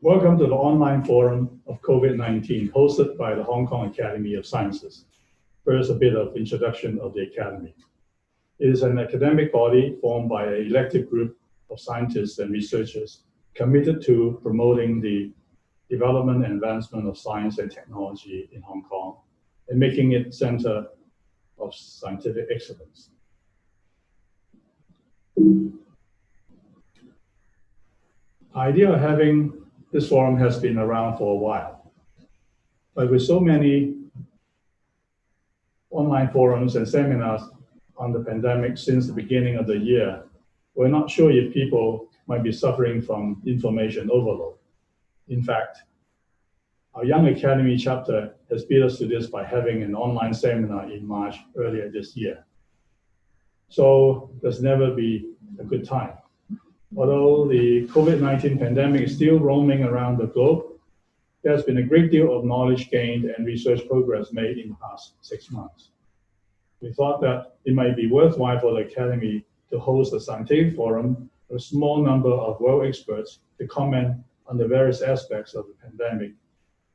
Welcome to the online forum of COVID-19 hosted by the Hong Kong Academy of Sciences. First, a bit of introduction of the Academy. It is an academic body formed by an elective group of scientists and researchers committed to promoting the development and advancement of science and technology in Hong Kong and making it center of scientific excellence. The idea of having this forum has been around for a while, but with so many online forums and seminars on the pandemic since the beginning of the year, we're not sure if people might be suffering from information overload. In fact, our Young Academy chapter has beat us to this by having an online seminar in March earlier this year. So there's never be a good time. Although the COVID-19 pandemic is still roaming around the globe, there's been a great deal of knowledge gained and research progress made in the past 6 months. We thought that it might be worthwhile for the Academy to host a scientific forum with a small number of world experts to comment on the various aspects of the pandemic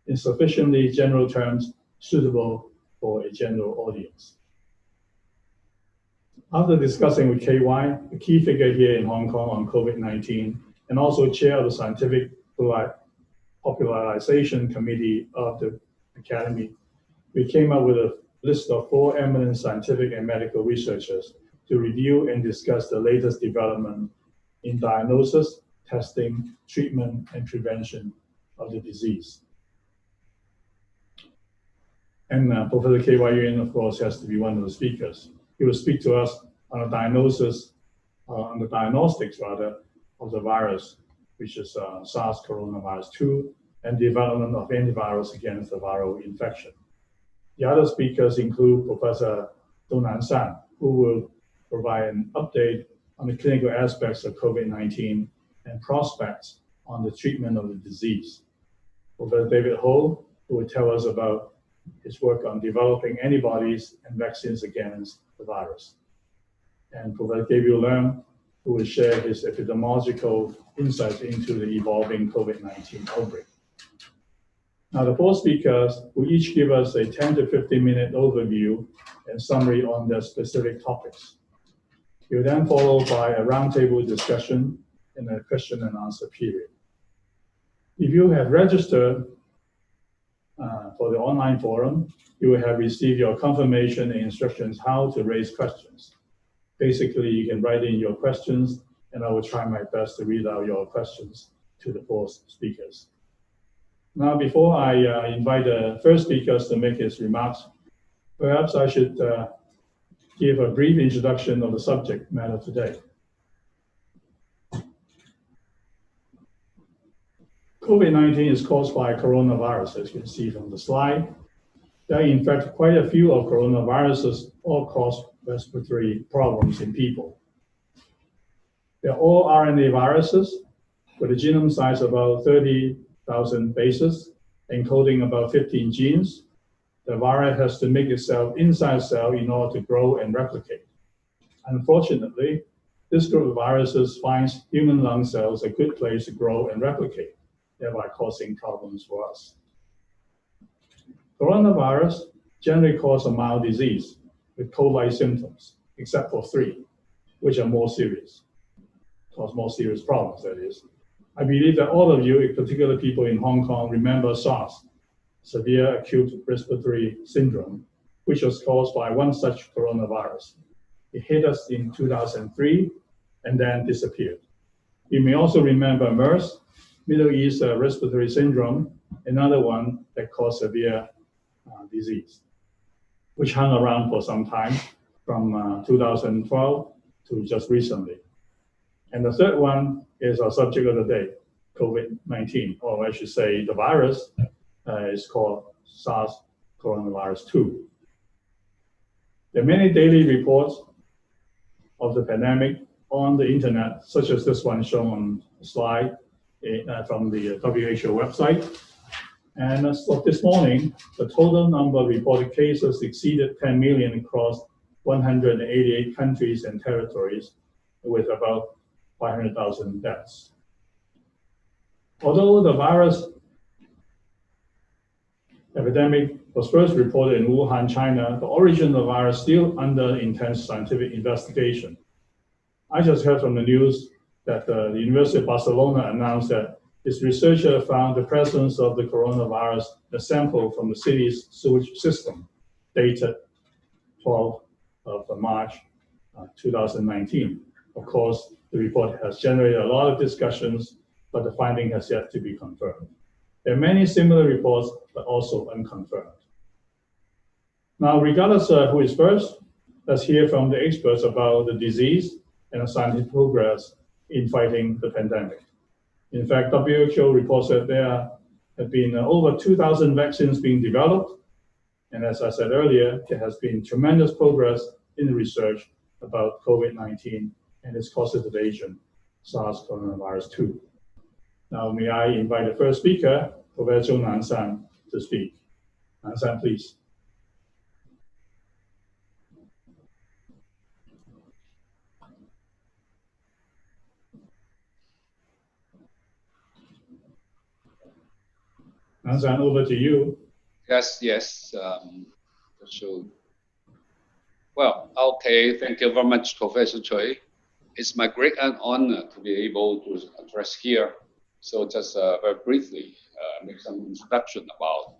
in sufficiently general terms suitable for a general audience. After discussing with KY, the key figure here in Hong Kong on COVID-19, and also chair of the Scientific Popularization Committee of the Academy, we came up with a list of 4 eminent scientific and medical researchers to review and discuss the latest development in diagnosis, testing, treatment, and prevention of the disease. And Professor Kwok-Yung Yuen, of course, has to be one of the speakers. He will speak to us on the diagnostics of the virus, which is SARS coronavirus 2, and development of antivirals against the viral infection. The other speakers include Professor Zhong Nan-Shan, who will provide an update on the clinical aspects of COVID-19 and prospects on the treatment of the disease. Professor David Ho, who will tell us about his work on developing antibodies and vaccines against the virus. And Professor Gabriel Leung, who will share his epidemiological insights into the evolving COVID-19 outbreak. Now, the 4 speakers will each give us a 10 to 15-minute overview and summary on their specific topics. It will then follow by a roundtable discussion and a question and answer period. If you have registered for the online forum, you will have received your confirmation and instructions how to raise questions. Basically, you can write in your questions, and I will try my best to read out your questions to the 4 speakers. Now, before I invite the first speakers to make his remarks, perhaps I should give a brief introduction of the subject matter today. COVID-19 is caused by coronavirus, as you can see from the slide. There are, in fact, quite a few of coronaviruses all cause respiratory problems in people. They're all RNA viruses with a genome size about 30,000 bases, encoding about 15 genes. The virus has to make itself inside a cell in order to grow and replicate. Unfortunately, this group of viruses finds human lung cells a good place to grow and replicate, thereby causing problems for us. Coronavirus generally cause a mild disease with cold-like symptoms, except for 3, which are more serious, cause more serious problems, that is. I believe that all of you, in particular people in Hong Kong, remember SARS, severe acute respiratory syndrome, which was caused by one such coronavirus. It hit us in 2003 and then disappeared. You may also remember MERS, Middle East respiratory syndrome, another one that caused severe disease, which hung around for some time from 2012 to just recently. And the third one is our subject of the day, COVID-19, or I should say the virus is called SARS coronavirus 2. There are many daily reports of the pandemic on the internet, such as this one shown on the slide from the WHO website. And as of this morning, the total number of reported cases exceeded 10 million across 188 countries and territories, with about 500,000 deaths. Although the virus epidemic was first reported in Wuhan, China, the origin of the virus is still under intense scientific investigation. I just heard from the news that the University of Barcelona announced that its researcher found the presence of the coronavirus in a sample from the city's sewage system, dated 12th of March 2019. Of course, the report has generated a lot of discussions, but the finding has yet to be confirmed. There are many similar reports, but also unconfirmed. Now, regardless of who is first, let's hear from the experts about the disease and the scientific progress in fighting the pandemic. In fact, WHO reports that there have been over 2,000 vaccines being developed. And as I said earlier, there has been tremendous progress in the research about COVID-19 and its causative agent, SARS-CoV-2. Now, may I invite the first speaker, Prof Zhong Nan-Shan, to speak. Nan-Shan, please. Nan-Shan, over to you. Yes. Well, okay. Thank you very much, Professor Tsui. It's my great honor to be able to address here. So just very briefly, make some introduction about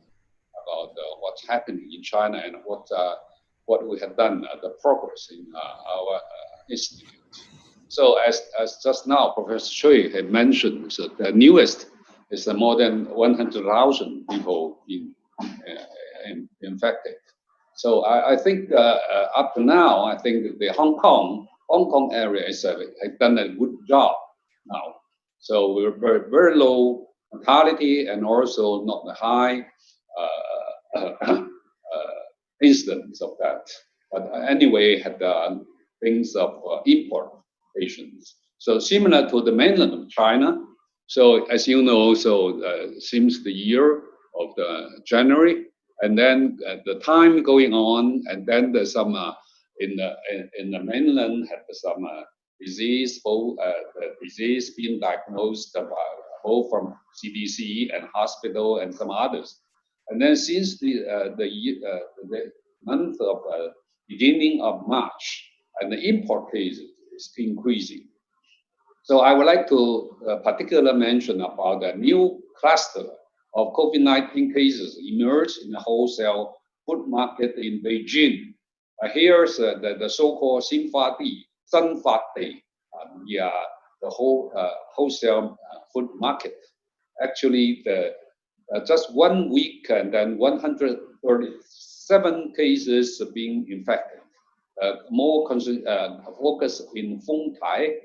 what's happening in China and what we have done, the progress in our institute. So as just now, Professor Tsui had mentioned, so the newest is more than 100,000 people infected. So I think up to now, I think the Hong Kong area has done a good job now. So we're very low mortality and also not the high incidence of that. But anyway, had things of import patients. So similar to the mainland of China. So as you know, seems the year of the January, and then the time going on, and then there's some in the mainland had some disease, the disease being diagnosed both from CDC and hospital and some others. And then since the month of beginning of March, and the import cases is increasing. So I would like to particularly mention about a new cluster of COVID-19 cases emerged in the wholesale food market in Beijing. Here's the so-called Xinfadi, the whole wholesale food market. Actually, just 1 week and then 137 cases being infected. More focus in Feng Tai,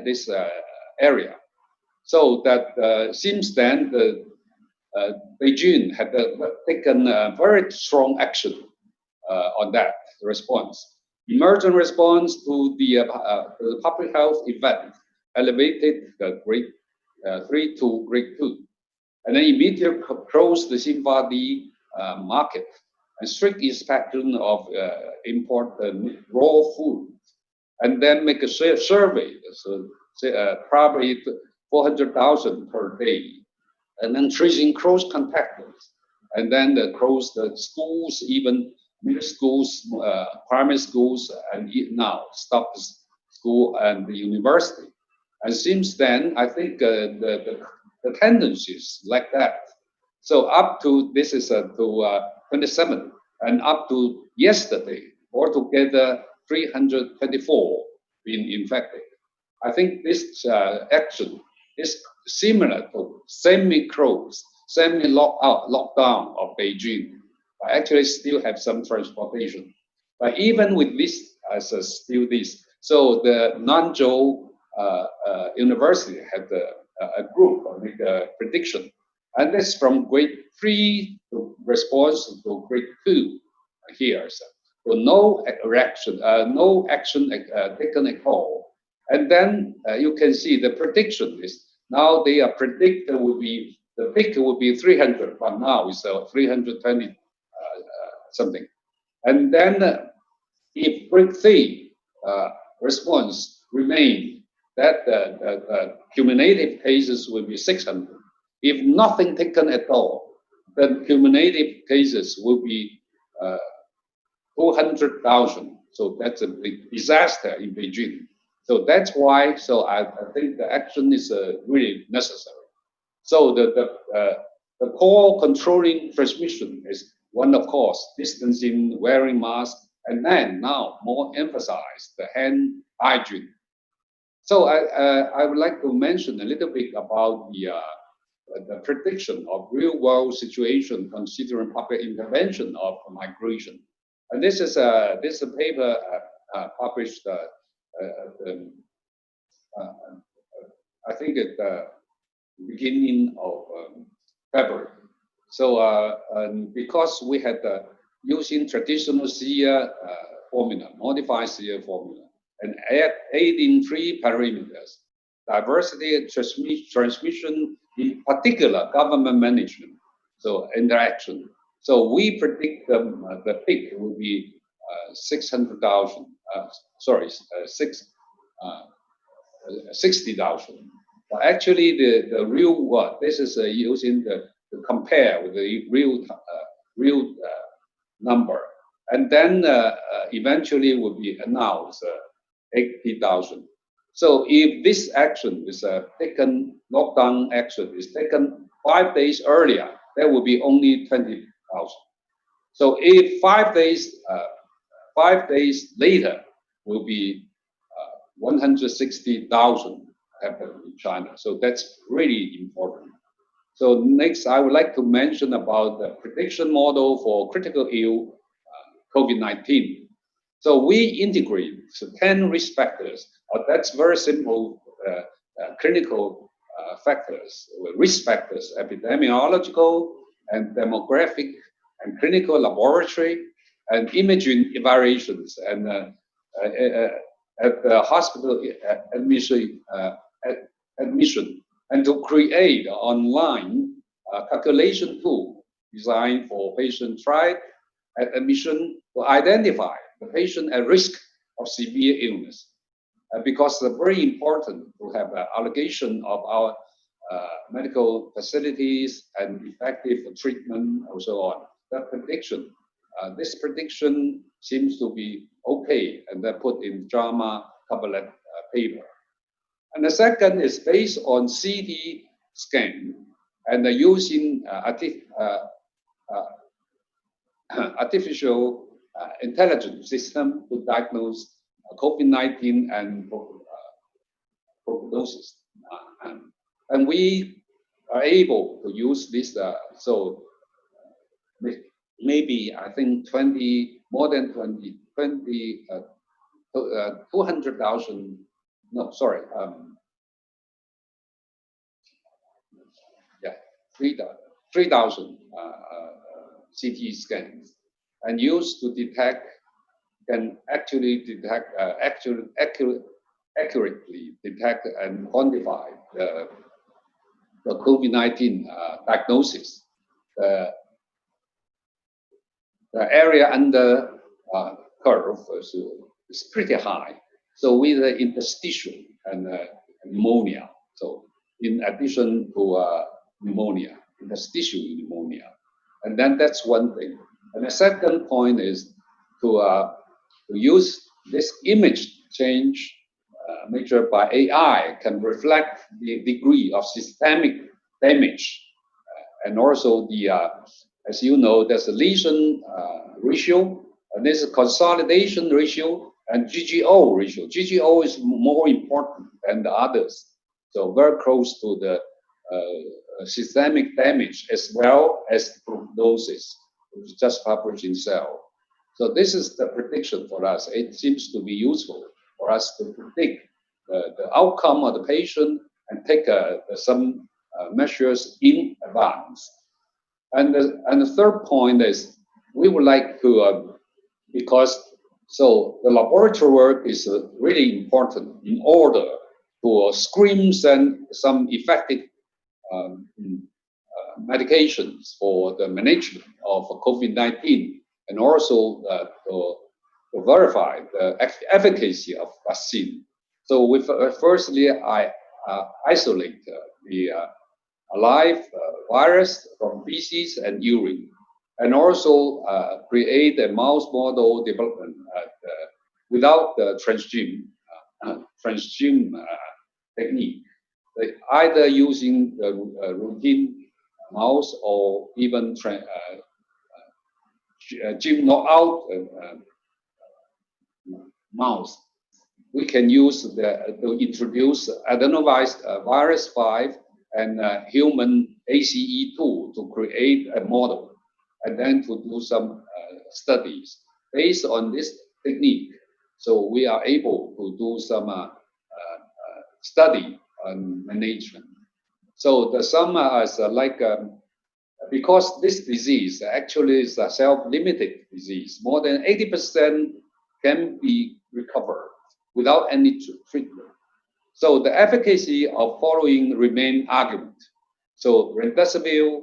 this area. So that since then, Beijing had taken very strong action on that response. Emergent response to the public health event elevated the grade 3 to grade 2. And then immediately closed the Xinfadi market and strict inspection of import raw food. And then make a survey, so probably 400,000 per day. And then tracing close contacts. And then close the schools, even middle schools, primary schools, and now stop the school and the university. And since then, I think the tendency is like that. So up to, this is to 27th, and up to yesterday, altogether 324 been infected. I think this action is similar to semi-closed, semi-lockdown of Beijing. I actually still have some transportation. But even with this, as still this, so the Nanzhou University had a group make a prediction. And this from grade 3 to response to grade 2 here. So no reaction, no action taken at all. And then you can see the prediction is now they are predicted will be, the peak will be 300, but now it's 320 something. And then if grade 3 response remain, that the cumulative cases will be 600. If nothing taken at all, then cumulative cases will be 200,000. So that's a big disaster in Beijing. So that's why. So I think the action is really necessary. So the core controlling transmission is one, of course, distancing, wearing masks, and then now more emphasize the hand hygiene. So I would like to mention a little bit about the prediction of real-world situation considering public intervention of migration. And this is a paper published, I think at the beginning of February. So because we had using traditional SEER formula, modified SEER formula, and adding 3 parameters: diversity, transmission, in particular government management, so interaction. So we predict the peak will be 600,000. Sorry, 60,000. But actually, the real what this is using to compare with the real number, and then eventually will be announced 80,000. So if this action is taken, lockdown action is taken 5 days earlier, there will be only 20,000. So if 5 days later will be 160,000 happen in China. So that's really important. So next, I would like to mention about the prediction model for critical ill COVID-19. So we integrate 10 risk factors. That's very simple clinical factors, risk factors, epidemiological and demographic and clinical laboratory and imaging evaluations and at the hospital admission, and to create an online calculation tool designed for patient trial at admission to identify the patient at risk of severe illness. Because it's very important to have an allocation of our medical facilities and effective treatment and so on. That prediction, this prediction seems to be okay, and they're put in JAMA Tablet paper. And the second is based on CT scan and using artificial intelligence system to diagnose COVID-19 and prognosis. And we are able to use this, so maybe I think 200,000, no, sorry, 3,000 CT scans, and used to detect, can actually detect, accurately detect and quantify the COVID-19 diagnosis. The area under curve is pretty high. So with the interstitial and pneumonia. So in addition to pneumonia, interstitial pneumonia. And then that's one thing. And the second point is to use this image change measured by AI can reflect the degree of systemic damage. And also the, as you know, there's a lesion ratio, and there's a consolidation ratio and GGO ratio. GGO is more important than the others. So very close to the systemic damage as well as prognosis, which is just published in Cell. So this is the prediction for us. It seems to be useful for us to predict the outcome of the patient and take some measures in advance. And the third point is we would like to, because so the laboratory work is really important in order to screen some effective medications for the management of COVID-19, and also to verify the efficacy of vaccine. So firstly, I isolate the live virus from feces and urine, and also create a mouse model development without the transgene technique, either using the routine mouse or even gene knockout mouse. We can use to introduce adenovirus virus 5 and human ACE2 to create a model, and then to do some studies based on this technique. So we are able to do some study on management. So the sum is because this disease actually is a self-limited disease. More than 80% can be recovered without any treatment. So the efficacy of following remain argument. So remdesivir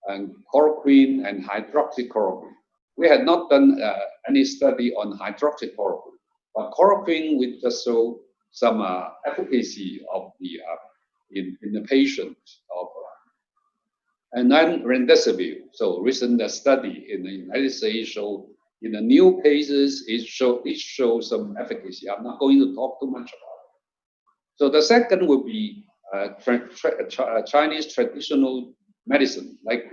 and chloroquine and hydroxychloroquine. We had not done any study on hydroxychloroquine, but chloroquine will just show some efficacy of the in the patient of and then remdesivir. So recent study in the United States show in the new cases it shows some efficacy. I'm not going to talk too much about it. So the second would be Chinese traditional medicine like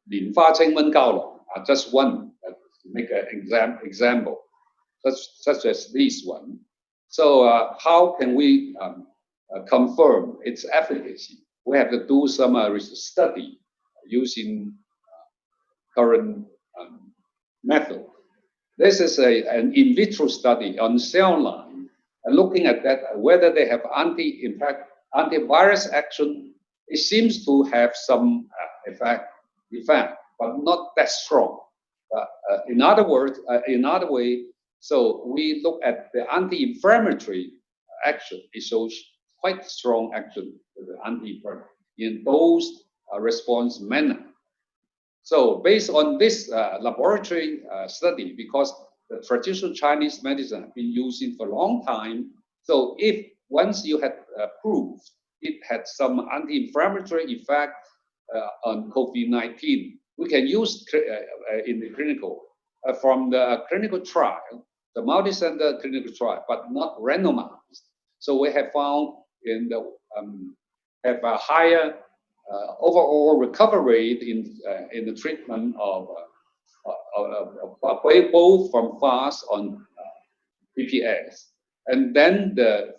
莲花清瘟膠囊, just one to make an example, such as this one. So how can we confirm its efficacy? We have to do some study using current method. This is an in vitro study on cell line, and looking at that, whether they have antivirus action. It seems to have some effect, but not that strong. In other words, another way, so we look at the anti-inflammatory action. It shows quite strong action with the anti-inflammatory in those response manner. So based on this laboratory study, because the traditional Chinese medicine has been using for a long time, so if once you had proved it had some anti-inflammatory effect on COVID-19, we can use in the clinical, from the clinical trial, the multi-center clinical trial, but not randomized. So we have found in the have a higher overall recovery rate in the treatment of both from fast on PPS, and then the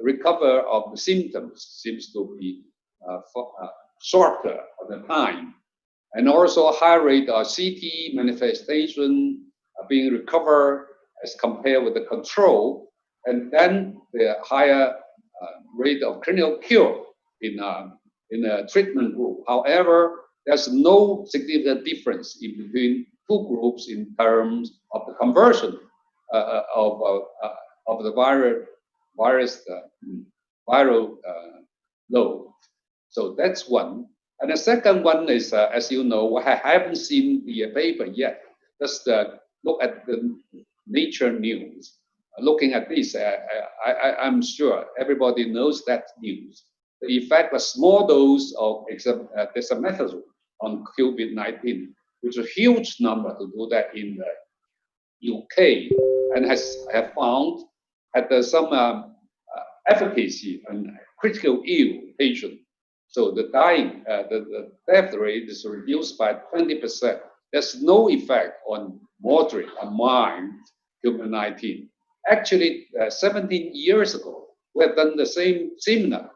recover of the symptoms seems to be shorter on the time, and also high rate of CT manifestation being recovered as compared with the control, and then the higher rate of clinical cure in a treatment group. However, there's no significant difference in between two groups in terms of the conversion of the viral load. So that's one. And the second one is, as you know, I haven't seen the paper yet. Just look at the Nature news. Looking at this, I'm sure everybody knows that news. The effect of small dose of dexamethasone on COVID-19, which is a huge number to do that in the UK, and have found at some efficacy on critical ill patient. So the death rate is reduced by 20%. There's no effect on moderate and mild COVID-19. Actually, 17 years ago, we have done the same similar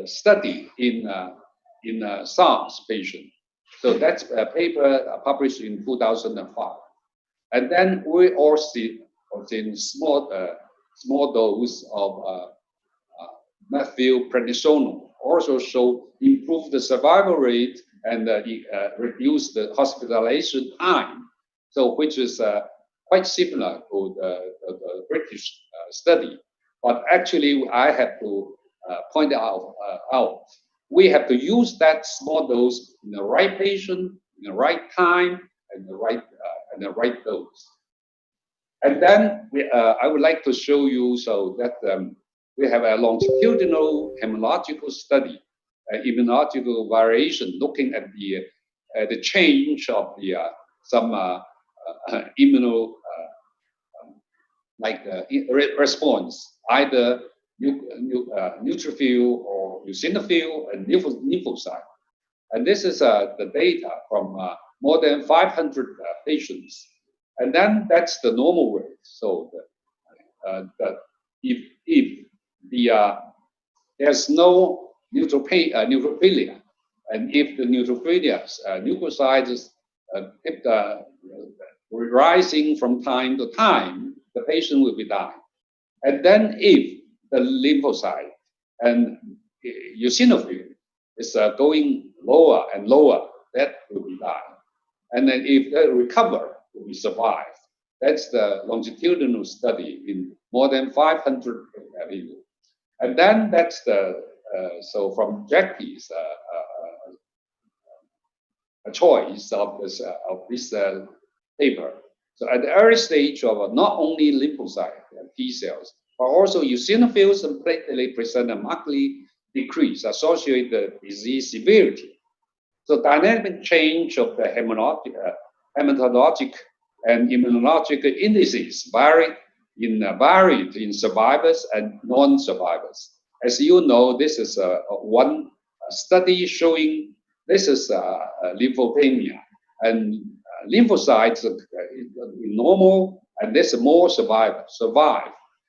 study in SARS patient. So that's a paper published in 2005. And then we also in small dose of methylprednisolone also show improve the survival rate and reduce the hospitalization time. So which is quite similar to the British study. But actually, I have to point out, we have to use that small dose in the right patient, in the right time, and the right dose. And then I would like to show you so that we have a longitudinal hematological study, immunological variation, looking at the change of the some immuno response, either neutrophil or eosinophil and lymphocyte. And this is the data from more than 500 patients. And then that's the normal rate. So if there's no neutrophilia, and if the leukocytes keep rising from time to time, the patient will be dying. And then if the lymphocyte and eosinophil is going lower and lower, that will be dying. And then if they recover, we survive. That's the longitudinal study in more than 500 people. And then that's the, so from Jackie's choice of this paper. So at the early stage of not only lymphocyte T cells, but also eosinophils and platelets present a markedly decrease associated with disease severity. So dynamic change of the hematologic and immunologic indices varied in survivors and non-survivors. As you know, this is one study showing this is lymphopenia, and lymphocytes are normal, and there's more survive.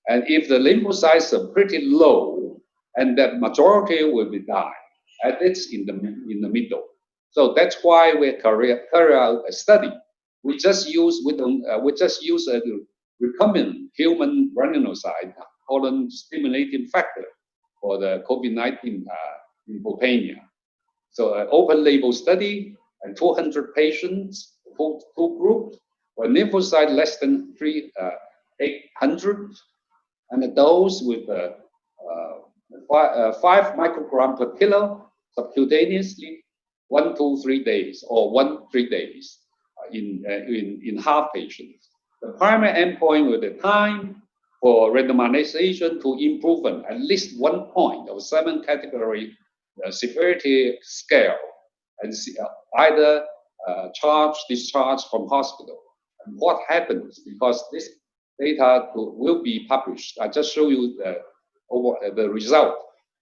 And if the lymphocytes are pretty low, and the majority will be die, and it's in the middle. So that's why we carry out a study. We just use a recombinant human granulocyte colon stimulating factor for the COVID-19 lymphopenia. So an open label study and 200 patients, two groups, were lymphocyte less than 800, and a dose with 5 microgram per kilo subcutaneously, 1 to 3 days, or 1-3 days in half patients. The primary endpoint was the time for randomization to improvement, at least 1 point of 7 category severity scale, and either discharge from hospital. And what happens, because this data will be published. I just show you the result.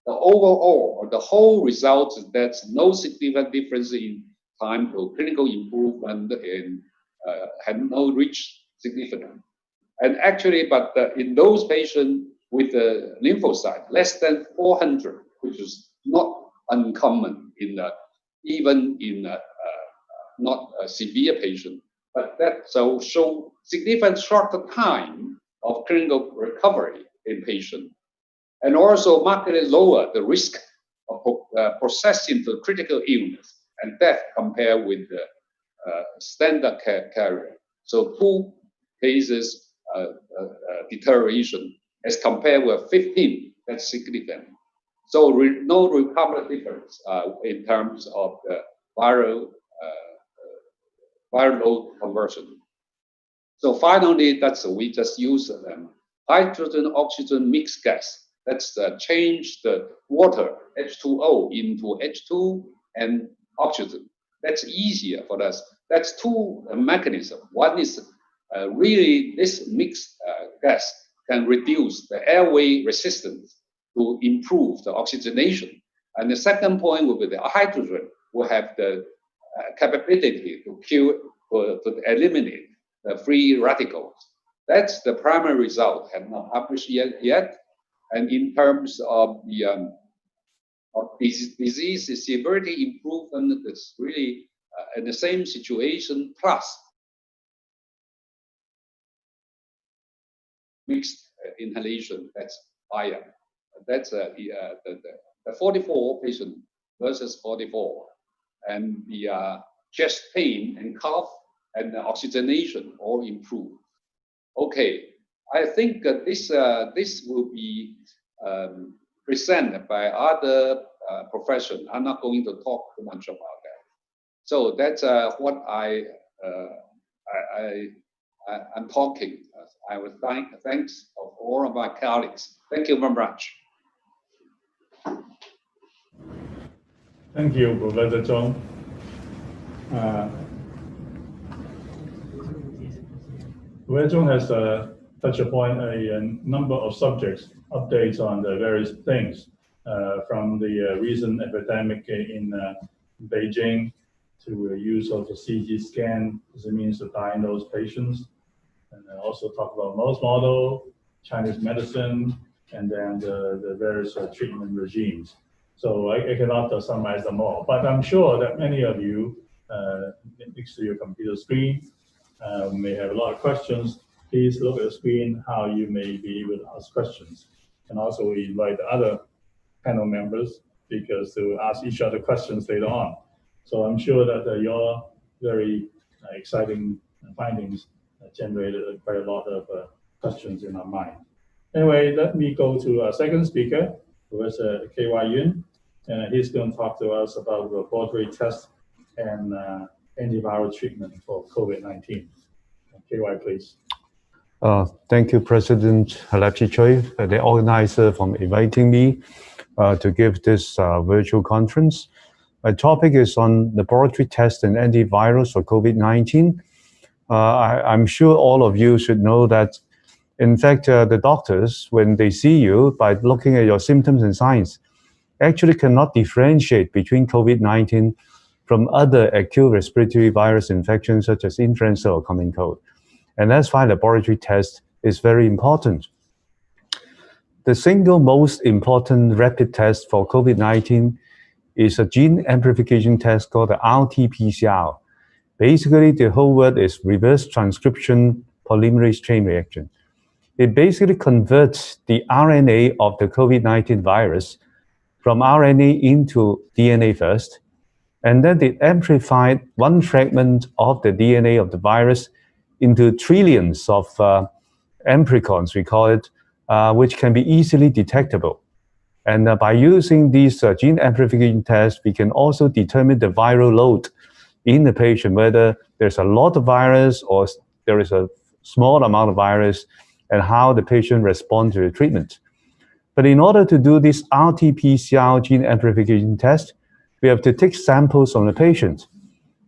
The overall, or the whole result, is that's no significant difference in time to clinical improvement and had no reach significant. And actually, but in those patients with the lymphocyte less than 400, which is not uncommon even in not a severe patient, but that so show significant shorter time of clinical recovery in patient, and also markedly lower the risk of processing to critical illness and death compared with the standard carrier. So 2 cases deterioration as compared with 15, that's significant. So no recovery difference in terms of the viral load conversion. So finally, we just use hydrogen-oxygen mixed gas. That's change the water, H2O, into H2 and oxygen. That's easier for us. That's 2 mechanisms. One is really this mixed gas can reduce the airway resistance to improve the oxygenation. And the second point will be the hydrogen will have the capability to to eliminate the free radicals. That's the primary result, have not published yet. And in terms of the disease severity improvement, it's really in the same situation plus mixed inhalation. That's higher. That's the 44 patient versus 44, and the chest pain and cough and the oxygenation all improve. Okay, I think this will be presented by other professions. I'm not going to talk too much about that. So that's what I'm talking I would thanks of all of my colleagues. Thank you very much. Thank you, Professor Zhong. Professor Zhong has touched upon a number of subjects, updates on the various things, from the recent epidemic in Beijing to the use of the CT scan as a means to diagnose patients, and also talk about mouse model, Chinese medicine, and then the various treatment regimes. So I cannot summarize them all, but I'm sure that many of you next to your computer screen may have a lot of questions. Please look at the screen how you may be able to ask questions. And also we invite the other panel members because they will ask each other questions later on. So I'm sure that your very exciting findings generated quite a lot of questions in our mind. Anyway, let me go to our second speaker, Professor Kwok-Yung Yuen, and he's going to talk to us about laboratory tests and antiviral treatment for COVID-19. KY, please. Thank you, President Lap-Chee Tsui, the organizer, for inviting me to give this virtual conference. My topic is on laboratory tests and antivirals for COVID-19. I'm sure all of you should know that, in fact, the doctors, when they see you by looking at your symptoms and signs, actually cannot differentiate between COVID-19 from other acute respiratory virus infections such as influenza or common cold. And that's why laboratory test is very important. The single most important rapid test for COVID-19 is a gene amplification test called the Rt-Pcr. Basically, the whole word is reverse transcription polymerase chain reaction. It basically converts the RNA of the COVID-19 virus from RNA into DNA first, and then it amplified one fragment of the DNA of the virus into trillions of amplicons, we call it, which can be easily detectable. And by using these gene amplification tests, we can also determine the viral load in the patient, whether there's a lot of virus or there is a small amount of virus, and how the patient responds to the treatment. But in order to do this Rt-Pcr gene amplification test, we have to take samples from the patient.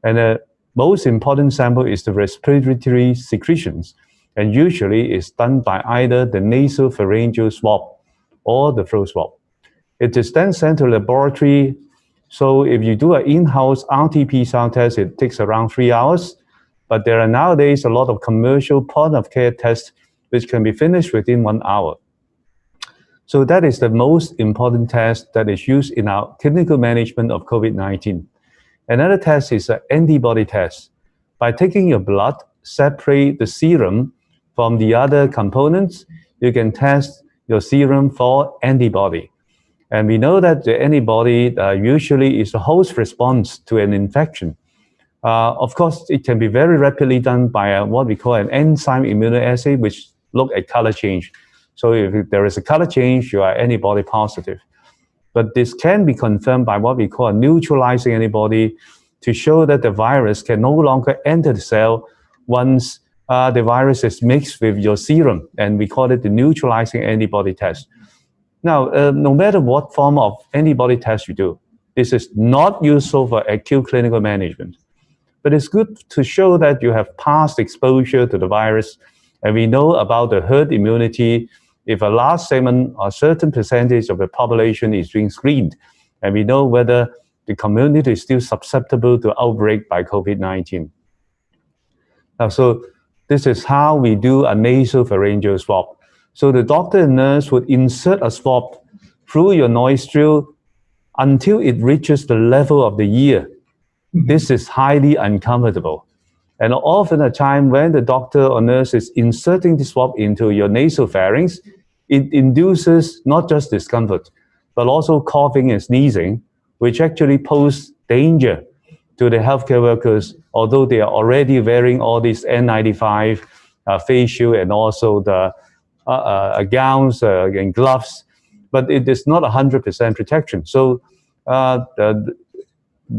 And the most important sample is the respiratory secretions, and usually it's done by either the nasopharyngeal swab or the throat swab. It is then sent to the laboratory. So if you do an in-house Rt-Pcr test, it takes around 3 hours. But there are nowadays a lot of commercial point-of-care tests which can be finished within 1 hour. So that is the most important test that is used in our clinical management of COVID-19. Another test is an antibody test. By taking your blood, separate the serum from the other components, you can test your serum for antibody. And we know that the antibody usually is a host response to an infection. Of course, it can be very rapidly done by what we call an enzyme immunoassay, which look at color change. So if there is a color change, you are antibody positive. But this can be confirmed by what we call a neutralizing antibody to show that the virus can no longer enter the cell once the virus is mixed with your serum, and we call it the neutralizing antibody test. Now, no matter what form of antibody test you do, this is not useful for acute clinical management. But it's good to show that you have past exposure to the virus, and we know about the herd immunity if a large segment or certain percentage of the population is being screened, and we know whether the community is still susceptible to outbreak by COVID-19. Now, so this is how we do a nasopharyngeal swab. So the doctor and nurse would insert a swab through your nostril until it reaches the level of the ear. This is highly uncomfortable. And often a time when the doctor or nurse is inserting the swab into your nasopharynx, it induces not just discomfort, but also coughing and sneezing, which actually pose danger to the healthcare workers, although they are already wearing all these N95 face shield and also the gowns and gloves, but it is not 100% protection. So the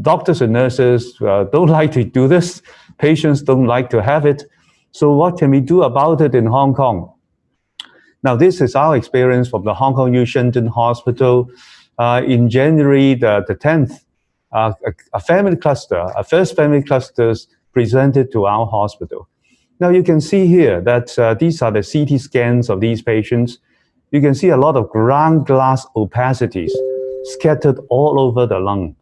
doctors and nurses don't like to do this. Patients don't like to have it. So what can we do about it in Hong Kong? Now, this is our experience from the Hong Kong U Shenzhen Hospital. In January the 10th, a family cluster, a first family clusters presented to our hospital. Now you can see here that these are the CT scans of these patients. You can see a lot of ground glass opacities scattered all over the lung.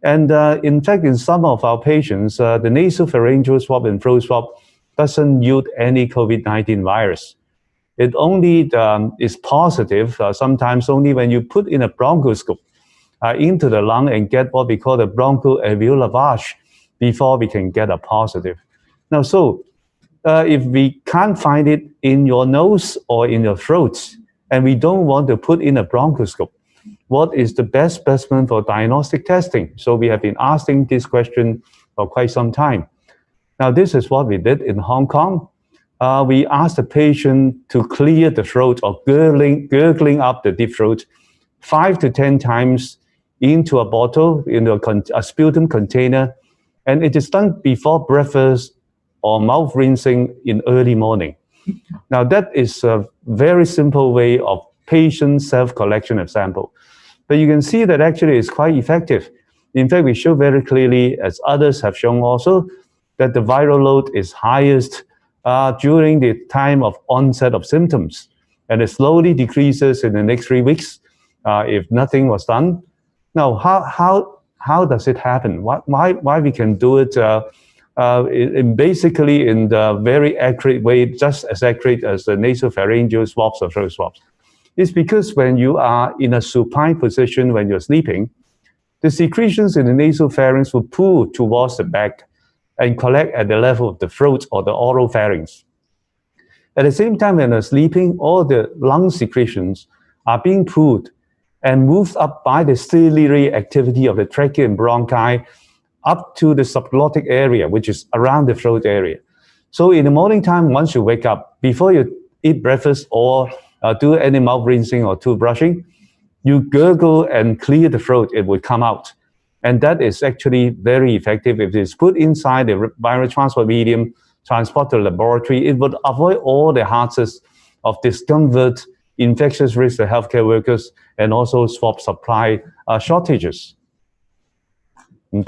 And in fact, in some of our patients, the nasopharyngeal swab and throat swab doesn't yield any COVID-19 virus. It only is positive sometimes only when you put in a bronchoscope into the lung and get what we call the bronchoalveolar lavage before we can get a positive. Now, so if we can't find it in your nose or in your throat, and we don't want to put in a bronchoscope, what is the best specimen for diagnostic testing? So we have been asking this question for quite some time. Now, this is what we did in Hong Kong. We asked the patient to clear the throat or gurgling up the deep throat 5 to 10 times into a bottle, into a sputum container, and it is done before breakfast or mouth rinsing in early morning. Now, that is a very simple way of patient self-collection of sample. But you can see that actually it's quite effective. In fact, we show very clearly, as others have shown also, that the viral load is highest during the time of onset of symptoms. And it slowly decreases in the next 3 weeks if nothing was done. Now, how does it happen? Why we can do it basically in the very accurate way, just as accurate as the nasopharyngeal swabs or throat swabs? It's because when you are in a supine position when you're sleeping, the secretions in the nasopharynx will pull towards the back and collect at the level of the throat or the oral pharynx. At the same time, when you're sleeping, all the lung secretions are being pulled and moved up by the ciliary activity of the trachea and bronchi up to the subglottic area, which is around the throat area. So in the morning time, once you wake up, before you eat breakfast or do any mouth rinsing or tooth brushing, you gurgle and clear the throat, it will come out. And that is actually very effective. If it's put inside the viral transport medium, transport to the laboratory, it would avoid all the hazards of discomfort, infectious risk to healthcare workers, and also swab supply shortages. It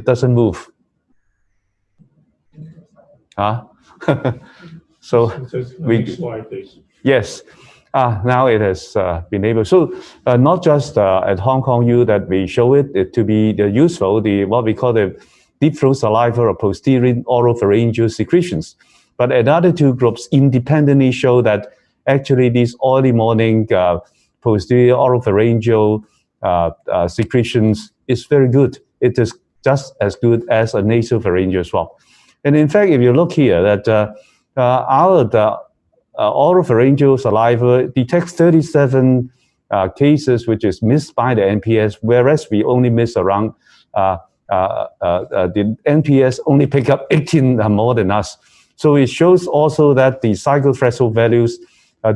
doesn't move. Huh? So yes. Now it has been able. So not just at Hong Kong U that we show it to be useful, what we call the deep throat saliva or posterior oropharyngeal secretions, but another two groups independently show that actually these early morning posterior oropharyngeal secretions is very good. It is just as good as a nasopharyngeal swab. And in fact, if you look here, that the oropharyngeal saliva detects 37 cases which is missed by the NPS, whereas we only miss around, the NPS only pick up 18 more than us. So it shows also that the cycle threshold values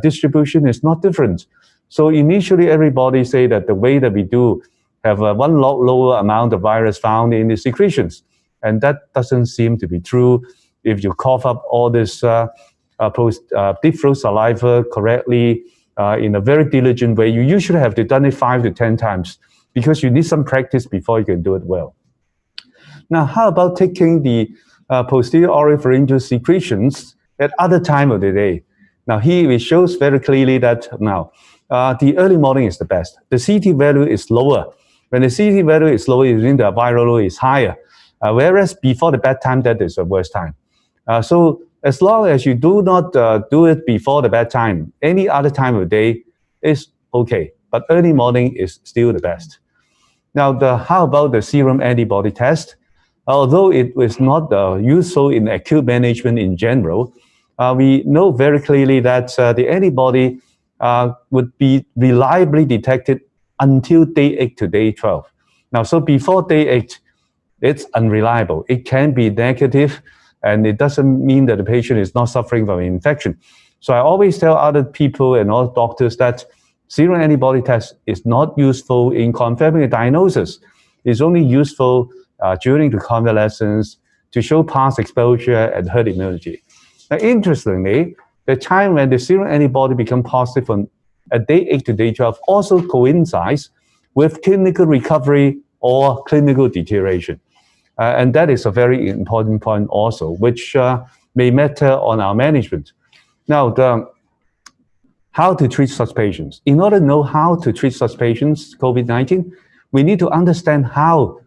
distribution is not different. So initially everybody say that the way that we do have one lot lower amount of virus found in the secretions. And that doesn't seem to be true. If you cough up all this deep throat saliva correctly in a very diligent way, you usually have to done it 5 to 10 times because you need some practice before you can do it well. Now, how about taking the posterior oropharyngeal secretions at other time of the day? Now, here it shows very clearly that now the early morning is the best. The CT value is lower. When the CT value is lower, it means the viral load is higher. Whereas before the bedtime, that is the worst time. So as long as you do not do it before the bedtime, any other time of day is okay. But early morning is still the best. Now, how about the serum antibody test? Although it was not useful in acute management in general, we know very clearly that the antibody would be reliably detected until day 8 to day 12. Now, so before day 8, it's unreliable. It can be negative, and it doesn't mean that the patient is not suffering from infection. So I always tell other people and all doctors that serum antibody test is not useful in confirming a diagnosis. It's only useful during the convalescence, to show past exposure and herd immunity. Now, interestingly, the time when the serum antibody become positive on at day 8 to day 12 also coincides with clinical recovery or clinical deterioration. And that is a very important point also, which may matter on our management. Now, how to treat such patients. In order to know how to treat such patients, COVID-19, we need to understand how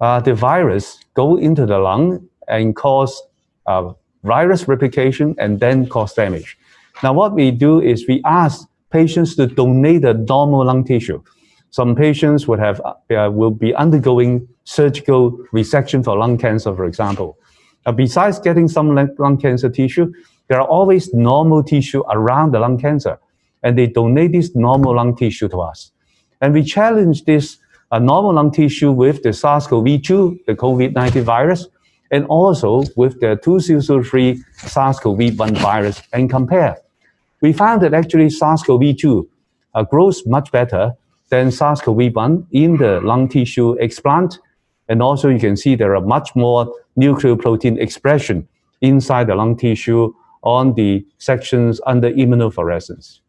the virus go into the lung and cause virus replication and then cause damage. Now, what we do is we ask patients to donate the normal lung tissue. Some patients would have, will be undergoing surgical resection for lung cancer, for example. Besides getting some lung cancer tissue, there are always normal tissue around the lung cancer, and they donate this normal lung tissue to us. And we challenge this normal lung tissue with the SARS-CoV-2, the COVID-19 virus, and also with the 2003 SARS-CoV-1 virus and compare. We found that actually SARS-CoV-2 grows much better than SARS-CoV-1 in the lung tissue explant. And also you can see there are much more nucleoprotein expression inside the lung tissue on the sections under immunofluorescence.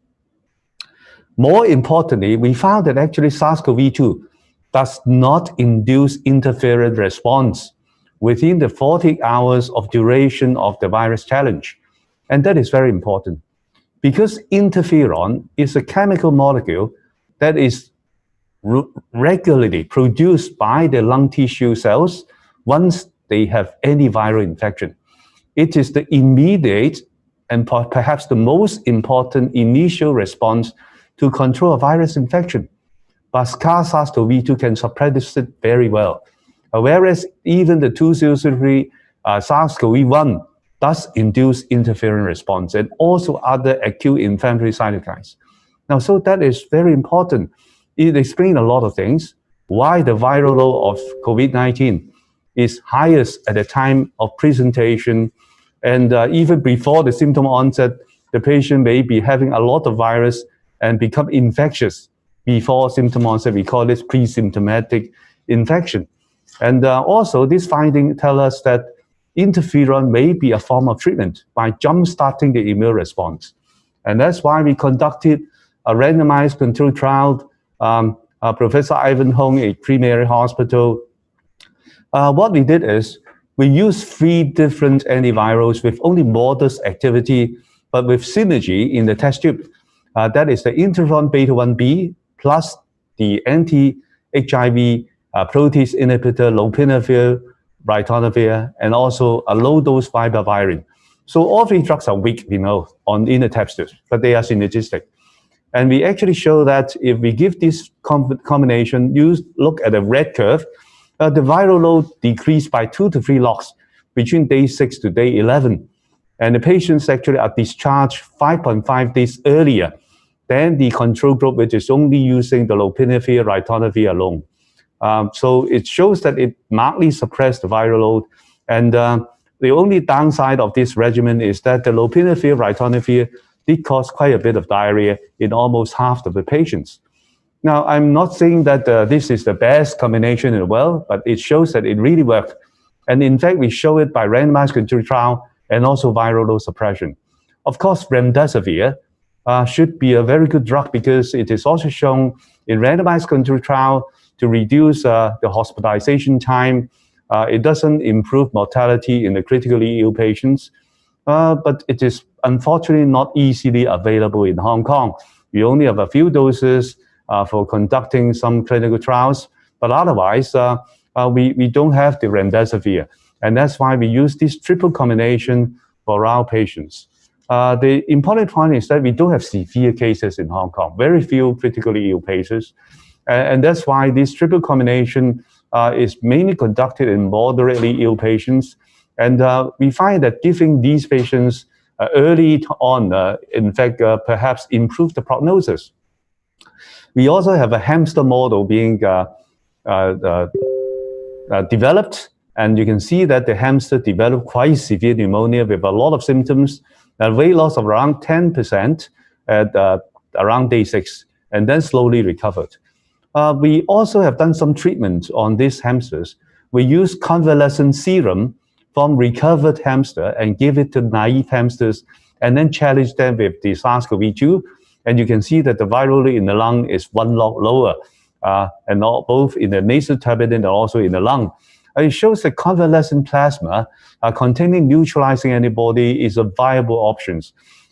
More importantly, we found that actually SARS-CoV-2 does not induce interferon response within the 40 hours of duration of the virus challenge. And that is very important because interferon is a chemical molecule that is regularly produced by the lung tissue cells once they have any viral infection. It is the immediate and perhaps the most important initial response to control a virus infection. But SARS-CoV-2 can suppress it very well. Whereas even the 2003 SARS-CoV-1 does induce interferon response and also other acute inflammatory cytokines. Now, so that is very important. It explains a lot of things, why the viral load of COVID-19 is highest at the time of presentation, and even before the symptom onset, the patient may be having a lot of virus and become infectious before symptom onset. We call this pre-symptomatic infection. And also, this finding tells us that interferon may be a form of treatment by jump-starting the immune response. And that's why we conducted a randomized controlled trial. Professor Ivan Hong at Queen Mary Hospital. What we did is we used 3 different antivirals with only modest activity, but with synergy in the test tube. That is the interferon beta-1b plus the anti-HIV protease inhibitor lopinavir, ritonavir, and also a low-dose ribavirin. So all 3 drugs are weak, we know, in the test tube, but they are synergistic. And we actually show that if we give this combination, you look at the red curve, the viral load decreased by 2 to 3 logs between day 6 to day 11. And the patients actually are discharged 5.5 days earlier than the control group, which is only using the lopinavir, ritonavir alone. So it shows that it markedly suppressed the viral load. And the only downside of this regimen is that the lopinavir, ritonavir did cause quite a bit of diarrhea in almost half of the patients. Now, I'm not saying that this is the best combination in the world, but it shows that it really worked. And in fact, we show it by randomized controlled trial and also viral load suppression. Of course, remdesivir should be a very good drug because it is also shown in randomized controlled trial to reduce the hospitalization time. It doesn't improve mortality in the critically ill patients, but it is unfortunately not easily available in Hong Kong. We only have a few doses for conducting some clinical trials, but otherwise we don't have the remdesivir. And that's why we use this triple combination for our patients. The important point is that we don't have severe cases in Hong Kong, very few critically ill patients. And that's why this triple combination is mainly conducted in moderately ill patients. And we find that giving these patients early on, in fact, perhaps improve the prognosis. We also have a hamster model being developed, and you can see that the hamster developed quite severe pneumonia with a lot of symptoms, a weight loss of around 10% at around day 6, and then slowly recovered. We also have done some treatment on these hamsters. We use convalescent serum from recovered hamster and give it to naive hamsters and then challenge them with the SARS-CoV-2. And you can see that the viral load in the lung is 1 log lower, and both in the nasal turbinate and also in the lung. It shows that convalescent plasma containing neutralizing antibody is a viable option.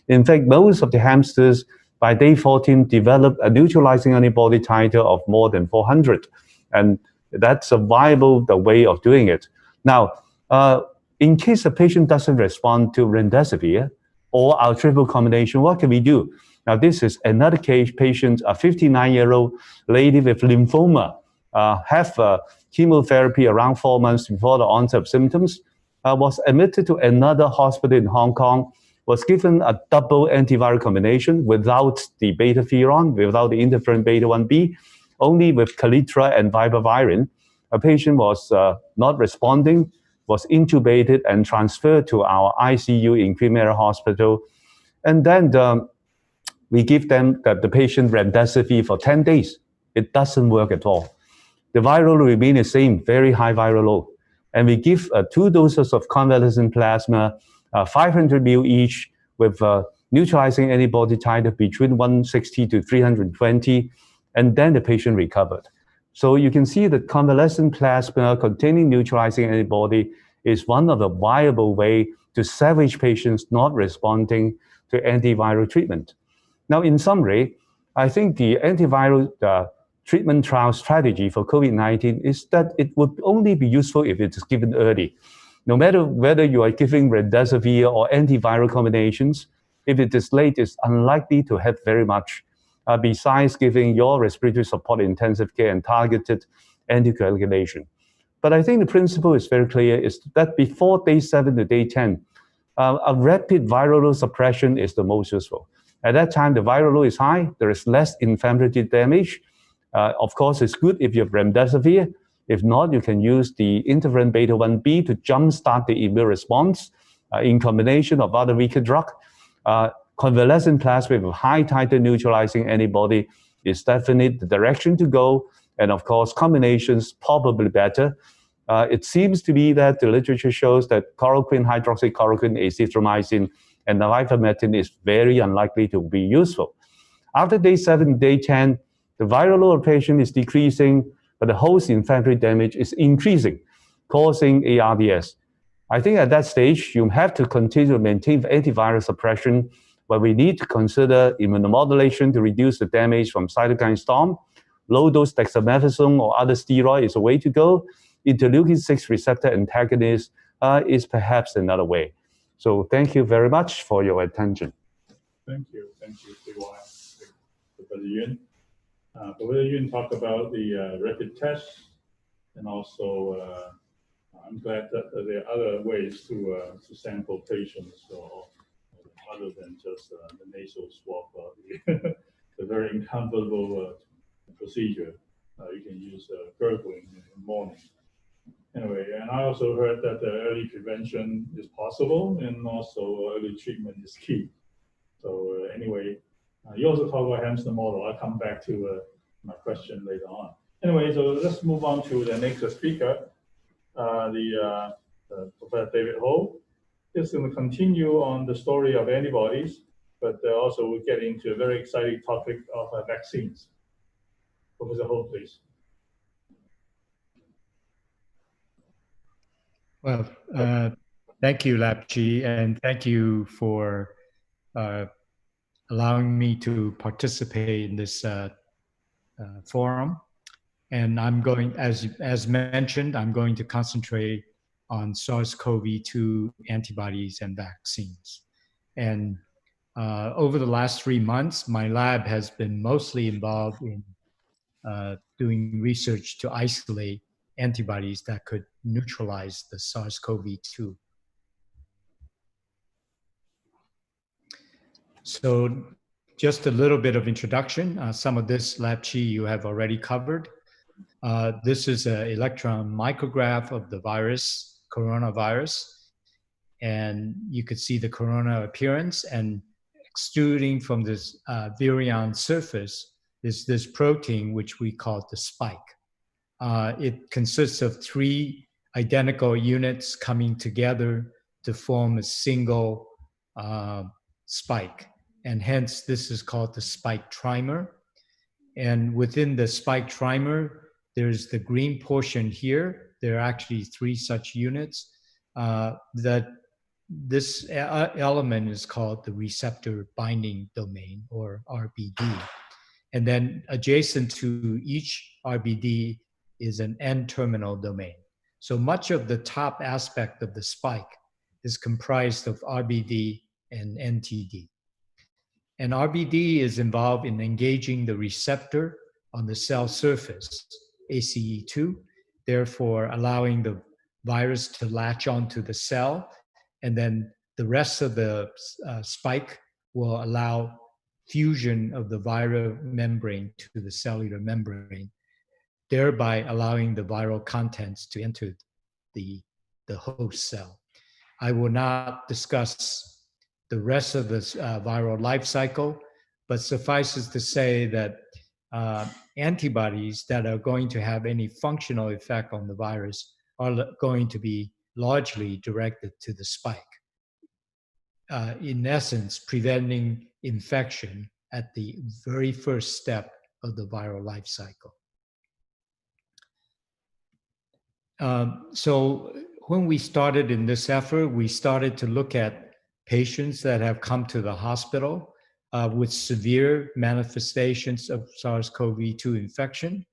In fact, most of the hamsters by day 14 develop a neutralizing antibody titer of more than 400. And that's a viable way of doing it. Now, in case a patient doesn't respond to remdesivir or our triple combination, what can we do? Now, this is another case patient, a 59-year-old lady with lymphoma, have chemotherapy around 4 months before the onset of symptoms, was admitted to another hospital in Hong Kong, was given a double antiviral combination without the beta-furon, without the interferon beta-1b, only with Kaletra and vibavirin. A patient was not responding, was intubated and transferred to our ICU in Queen Mary Hospital. And then we give them the patient remdesivir for 10 days. It doesn't work at all. The viral load remains the same, very high viral load. And we give 2 doses of convalescent plasma, 500 ml each, with neutralizing antibody titer between 160 to 320, and then the patient recovered. So you can see that convalescent plasma containing neutralizing antibody is one of the viable ways to salvage patients not responding to antiviral treatment. Now, in summary, I think the antiviral treatment trial strategy for COVID-19 is that it would only be useful if it is given early. No matter whether you are giving remdesivir or antiviral combinations, if it is late, it's unlikely to have very much, besides giving your respiratory support intensive care and targeted anticoagulation. But I think the principle is very clear, is that before day 7 to day 10, a rapid viral load suppression is the most useful. At that time, the viral load is high, there is less inflammatory damage. Of course, it's good if you have remdesivir. If not, you can use the interferon beta-1b to jumpstart the immune response in combination of other weaker drug. Convalescent plasma with high titer neutralizing antibody is definitely the direction to go. And of course, combinations probably better. It seems to be that the literature shows that chloroquine, hydroxychloroquine, azithromycin, and ivermectin is very unlikely to be useful. After day 7, day 10, the viral load of patient is decreasing, but the host inflammatory damage is increasing, causing ARDS. I think at that stage, you have to continue to maintain antiviral suppression, but we need to consider immunomodulation to reduce the damage from cytokine storm. Low-dose dexamethasone or other steroid is a way to go. Interleukin-6 receptor antagonist is perhaps another way. So thank you very much for your attention. Thank you, Professor Yuen. Professor Yuen talked about the rapid test, and also I'm glad that there are other ways to sample patients, or other than just the nasal swab, the very uncomfortable procedure. You can use gurgling in the morning. Anyway, and I also heard that early prevention is possible, and also early treatment is key. So anyway, you also talk about hamster model. I'll come back to my question later on. Anyway, so let's move on to the next speaker, Professor David Ho. He's going to continue on the story of antibodies, but also we'll get into a very exciting topic of vaccines. Professor Ho, please. Well, thank you, Lap-Chee, and thank you for allowing me to participate in this forum. And I'm going, as mentioned, I'm going to concentrate on SARS-CoV-2 antibodies and vaccines. And over the last 3 months, my lab has been mostly involved in doing research to isolate antibodies that could neutralize the SARS-CoV-2. So just a little bit of introduction. Some of this, Lap-Chee, you have already covered. This is an electron micrograph of the virus, coronavirus. And you could see the corona appearance, and extruding from this virion surface is this protein, which we call the spike. It consists of 3 identical units coming together to form a single spike. And hence, this is called the spike trimer. And within the spike trimer, there's the green portion here. There are actually 3 such units. This element is called the receptor binding domain, or RBD. And then adjacent to each RBD is an N-terminal domain. So much of the top aspect of the spike is comprised of RBD and NTD. And RBD is involved in engaging the receptor on the cell surface, ACE2, therefore allowing the virus to latch onto the cell, and then the rest of the spike will allow fusion of the viral membrane to the cellular membrane, thereby allowing the viral contents to enter the host cell. I will not discuss the rest of the viral life cycle, but suffices to say that antibodies that are going to have any functional effect on the virus are going to be largely directed to the spike. In essence, preventing infection at the very first step of the viral life cycle. So when we started in this effort, we started to look at patients that have come to the hospital with severe manifestations of SARS-CoV-2 infection.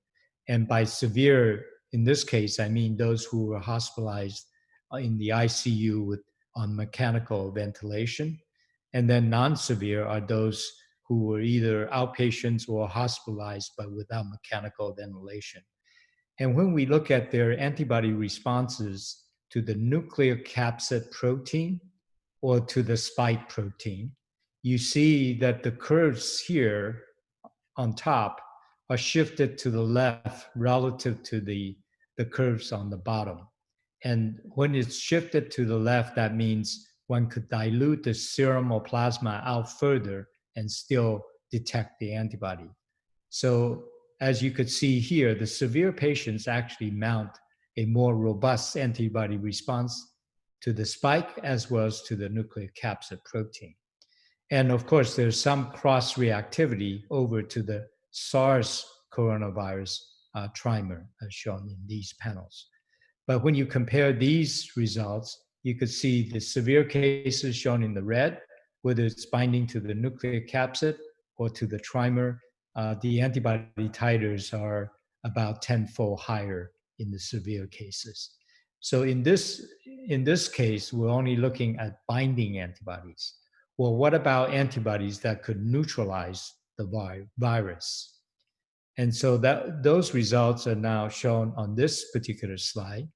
And by severe, in this case, I mean those who were hospitalized in the ICU on mechanical ventilation. And then non-severe are those who were either outpatients or hospitalized but without mechanical ventilation. And when we look at their antibody responses to the nuclear capsid protein or to the spike protein, you see that the curves here on top are shifted to the left relative to the curves on the bottom. And when it's shifted to the left, that means one could dilute the serum or plasma out further and still detect the antibody. So as you could see here, the severe patients actually mount a more robust antibody response to the spike as well as to the nuclear capsid protein. And of course, there's some cross-reactivity over to the SARS coronavirus trimer as shown in these panels. But when you compare these results, you could see the severe cases shown in the red, whether it's binding to the nuclear capsid or to the trimer, the antibody titers are about 10-fold higher in the severe cases. So in this case, we're only looking at binding antibodies. Well, what about antibodies that could neutralize the virus? And so those results are now shown on this particular slide.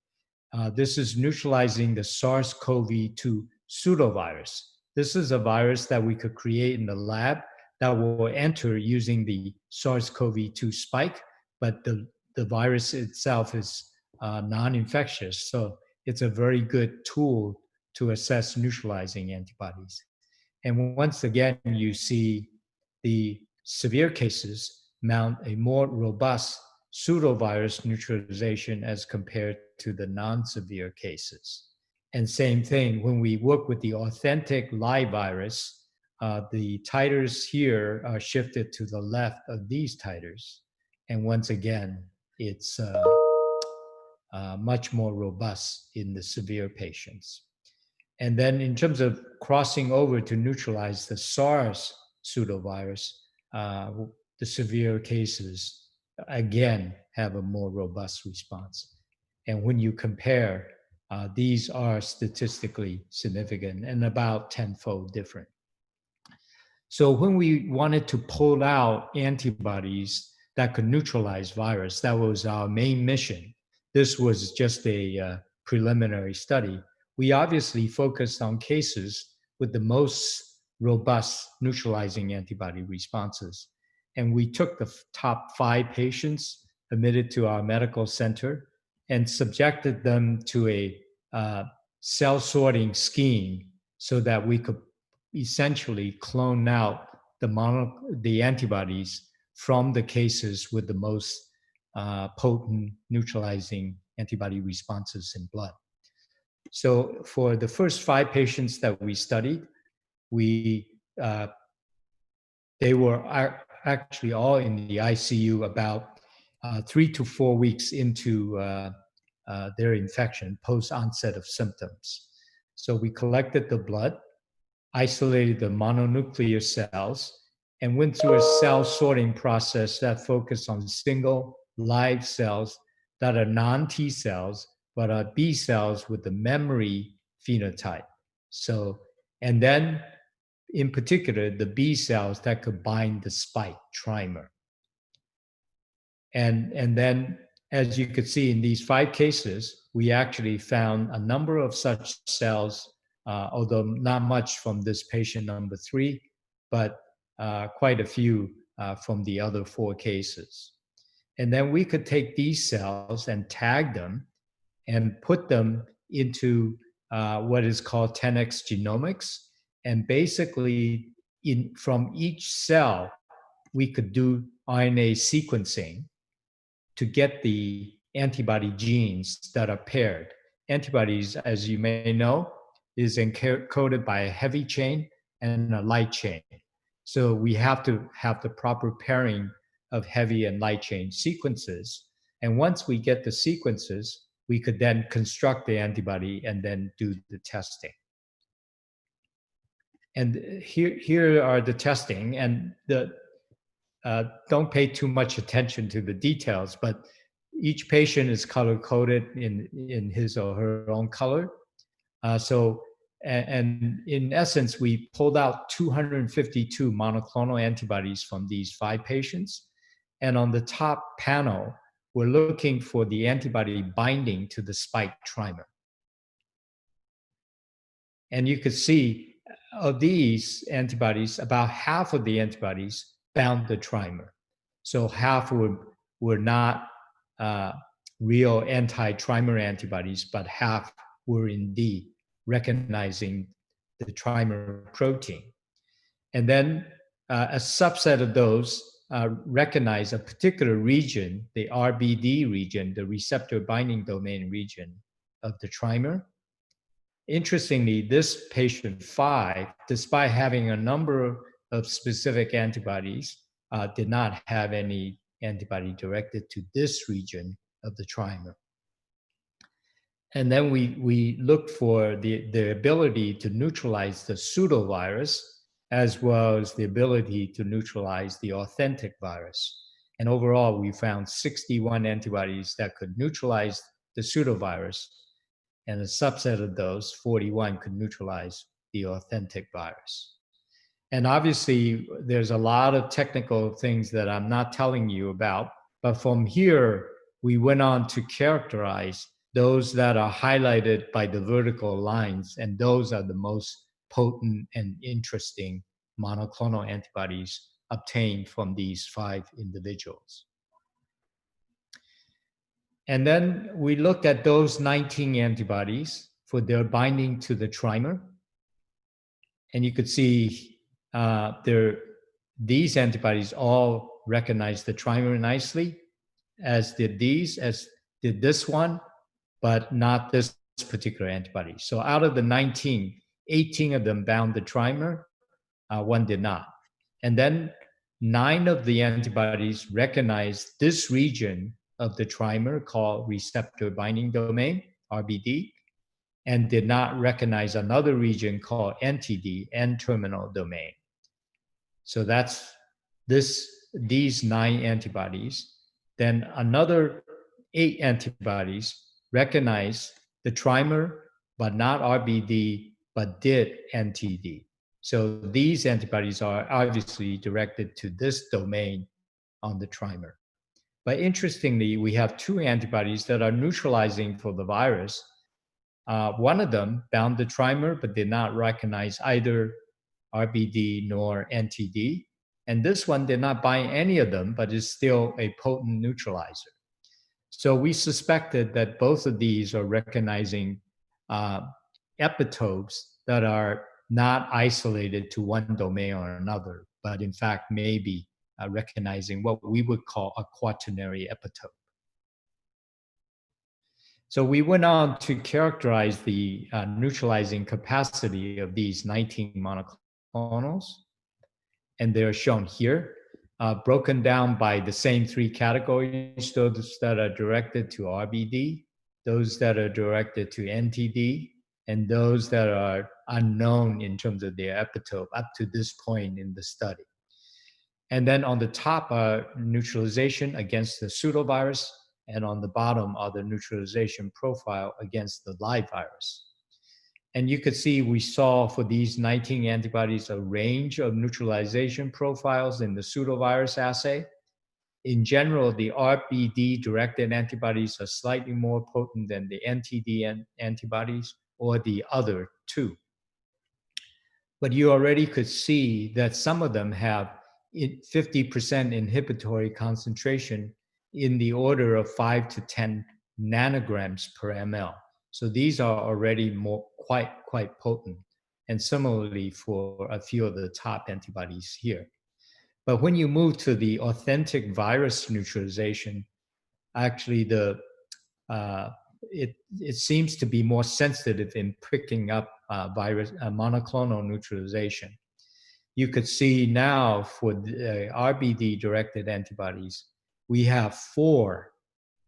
This is neutralizing the SARS-CoV-2 pseudovirus. This is a virus that we could create in the lab that will enter using the SARS-CoV-2 spike, but the virus itself is non-infectious. So it's a very good tool to assess neutralizing antibodies. And once again, you see the severe cases mount a more robust pseudovirus neutralization as compared to the non-severe cases. And same thing, when we work with the authentic live virus, the titers here are shifted to the left of these titers. And once again, it's much more robust in the severe patients. And then in terms of crossing over to neutralize the SARS pseudovirus, the severe cases, again, have a more robust response. And when you compare, these are statistically significant and about 10-fold different. So when we wanted to pull out antibodies that could neutralize virus, that was our main mission. This was just a preliminary study. We obviously focused on cases with the most robust neutralizing antibody responses. And we took the top 5 patients admitted to our medical center and subjected them to a cell sorting scheme so that we could essentially clone out the antibodies from the cases with the most potent neutralizing antibody responses in blood. So for the first 5 patients that we studied, they were actually all in the ICU about 3 to 4 weeks into their infection, post-onset of symptoms. So we collected the blood, isolated the mononuclear cells, and went through a cell sorting process that focused on single live cells that are non-T cells, but are B cells with the memory phenotype. So, and then in particular, the B cells that could bind the spike trimer. And then, as you could see in these 5 cases, we actually found a number of such cells, although not much from this patient number 3, but quite a few from the other 4 cases. And then we could take these cells and tag them and put them into what is called 10x genomics. And basically, from each cell, we could do RNA sequencing to get the antibody genes that are paired. Antibodies, as you may know, is encoded by a heavy chain and a light chain. So we have to have the proper pairing of heavy and light chain sequences. And once we get the sequences, we could then construct the antibody and then do the testing. And here are the testing, and don't pay too much attention to the details, but each patient is color-coded in his or her own color. And in essence, we pulled out 252 monoclonal antibodies from these 5 patients. And on the top panel, we're looking for the antibody binding to the spike trimer. And you could see of these antibodies, about half of the antibodies bound the trimer. So half were not real anti-trimer antibodies, but half were indeed recognizing the trimer protein. And then a subset of those recognize a particular region, the RBD region, the receptor binding domain region of the trimer. Interestingly, this patient 5, despite having a number of specific antibodies, did not have any antibody directed to this region of the trimer. And then we looked for the ability to neutralize the pseudovirus, as well as the ability to neutralize the authentic virus. And overall, we found 61 antibodies that could neutralize the pseudovirus, and a subset of those, 41, could neutralize the authentic virus. And obviously, there's a lot of technical things that I'm not telling you about, but from here, we went on to characterize those that are highlighted by the vertical lines, and those are the most potent and interesting monoclonal antibodies obtained from these 5 individuals. And then we looked at those 19 antibodies for their binding to the trimer. And you could see these antibodies all recognize the trimer nicely, as did this one, but not this particular antibody. So out of the 19, 18 of them bound the trimer, 1 did not. And then 9 of the antibodies recognized this region of the trimer called receptor binding domain, RBD, and did not recognize another region called NTD, N-terminal domain. So that's these 9 antibodies. Then another 8 antibodies recognize the trimer, but not RBD, but did NTD. So these antibodies are obviously directed to this domain on the trimer. But interestingly, we have 2 antibodies that are neutralizing for the virus. One of them bound the trimer, but did not recognize either RBD nor NTD. And this one did not bind any of them, but is still a potent neutralizer. So we suspected that both of these are recognizing epitopes that are not isolated to one domain or another, but in fact may be recognizing what we would call a quaternary epitope. So we went on to characterize the neutralizing capacity of these 19 monoclonals, and they're shown here, broken down by the same three categories: those that are directed to RBD, those that are directed to NTD, and those that are unknown in terms of their epitope up to this point in the study. And then on the top are neutralization against the pseudovirus, and on the bottom are the neutralization profile against the live virus. And you could see we saw for these 19 antibodies a range of neutralization profiles in the pseudovirus assay. In general, the RBD-directed antibodies are slightly more potent than the NTD antibodies or the other two. But you already could see that some of them have 50% inhibitory concentration in the order of 5 to 10 nanograms per ml. So these are already quite potent, and similarly for a few of the top antibodies here. But when you move to the authentic virus neutralization, actually it seems to be more sensitive in picking up monoclonal neutralization. You could see now for the RBD-directed antibodies, we have 4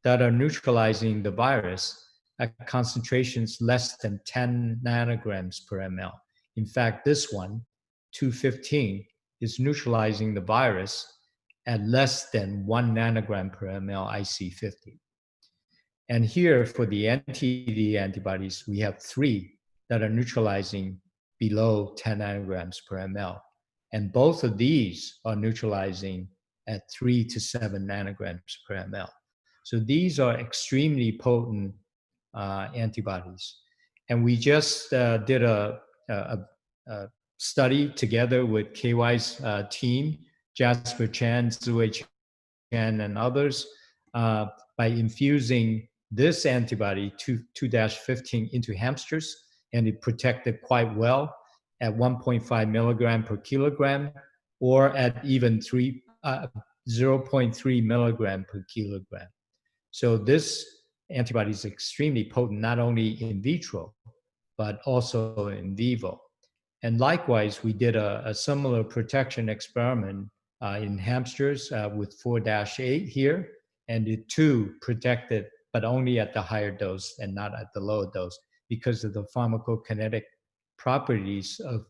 that are neutralizing the virus at concentrations less than 10 nanograms per ml. In fact, this one, 215, is neutralizing the virus at less than 1 nanogram per ml IC50. And here for the NTD antibodies, we have 3 that are neutralizing below 10 nanograms per ml. And both of these are neutralizing at 3 to 7 nanograms per ml. So these are extremely potent antibodies. And we just did a study together with KY's team, Jasper Chan, Zui Chan, and others, by infusing this antibody, 2-15, into hamsters, and it protected quite well at 1.5 milligram per kilogram, or at even 0.3 milligram per kilogram. So this antibody is extremely potent, not only in vitro, but also in vivo. And likewise, we did a similar protection experiment in hamsters with 4-8 here, and it too protected, but only at the higher dose and not at the lower dose, because of the pharmacokinetic properties of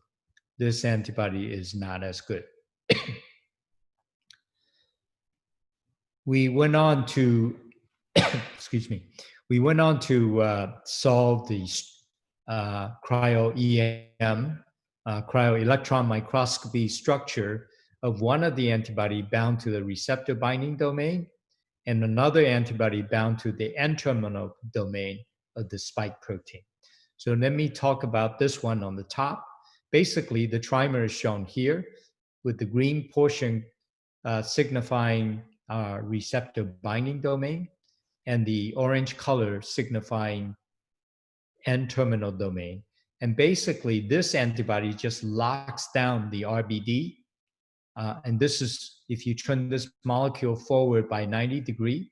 this antibody is not as good. We went on to, excuse me, we went on to solve the cryo-EM, cryo-electron microscopy structure of one of the antibody bound to the receptor binding domain and another antibody bound to the N-terminal domain of the spike protein. So let me talk about this one on the top. Basically, the trimer is shown here with the green portion signifying our receptor binding domain and the orange color signifying N-terminal domain. And basically, this antibody just locks down the RBD. And this is, if you turn this molecule forward by 90 degrees,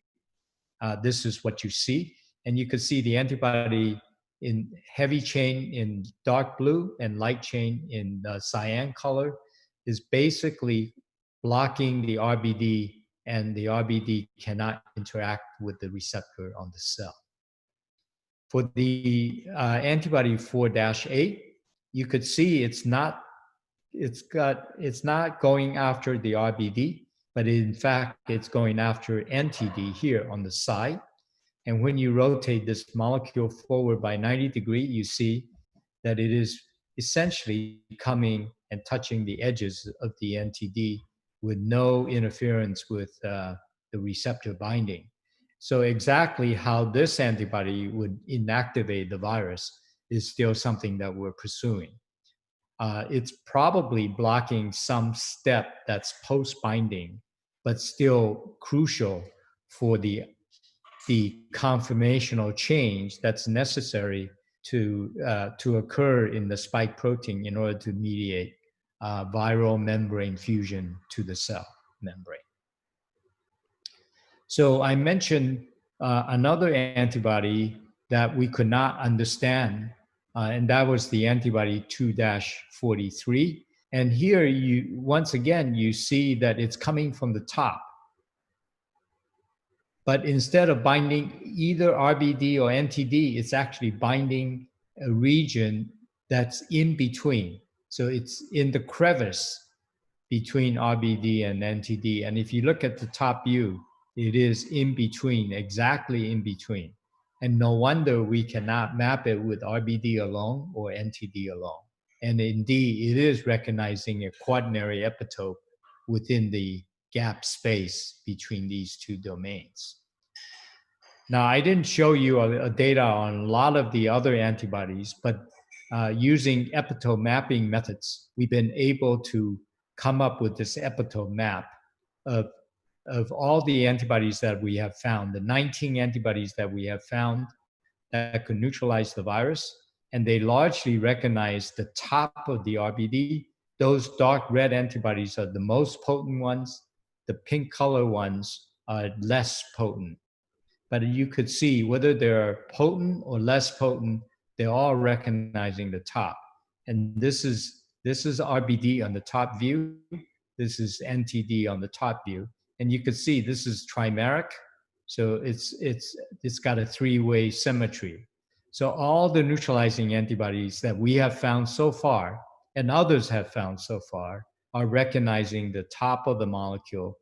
this is what you see. And you can see the antibody in heavy chain in dark blue and light chain in cyan color is basically blocking the RBD, and the RBD cannot interact with the receptor on the cell. For the antibody 4-8, you could see it's not going after the RBD, but in fact, it's going after NTD here on the side. And when you rotate this molecule forward by 90 degrees, you see that it is essentially coming and touching the edges of the NTD with no interference with the receptor binding. So exactly how this antibody would inactivate the virus is still something that we're pursuing. It's probably blocking some step that's post-binding, but still crucial for the conformational change that's necessary to occur in the spike protein in order to mediate viral membrane fusion to the cell membrane. So I mentioned another antibody that we could not understand, and that was the antibody 2-43. And here once again, you see that it's coming from the top. But instead of binding either RBD or NTD, it's actually binding a region that's in between. So it's in the crevice between RBD and NTD. And if you look at the top view, it is in between, exactly in between. And no wonder we cannot map it with RBD alone or NTD alone. And indeed, it is recognizing a quaternary epitope within the gap space between these two domains. Now, I didn't show you a data on a lot of the other antibodies, but using epitope mapping methods, we've been able to come up with this epitope map of all the antibodies that we have found, the 19 antibodies that we have found that could neutralize the virus, and they largely recognize the top of the RBD. Those dark red antibodies are the most potent ones. The pink color ones are less potent. But you could see whether they're potent or less potent, they're all recognizing the top. And this is RBD on the top view. This is NTD on the top view. And you could see this is trimeric. So it's got a three-way symmetry. So all the neutralizing antibodies that we have found so far, and others have found so far, are recognizing the top of the molecule,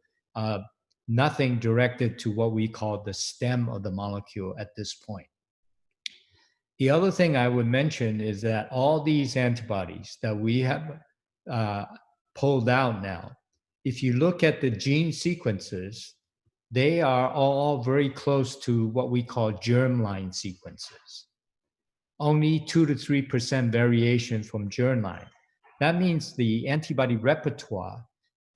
nothing directed to what we call the stem of the molecule at this point. The other thing I would mention is that all these antibodies that we have pulled out now, if you look at the gene sequences, they are all very close to what we call germline sequences. Only 2 to 3% variation from germline. That means the antibody repertoire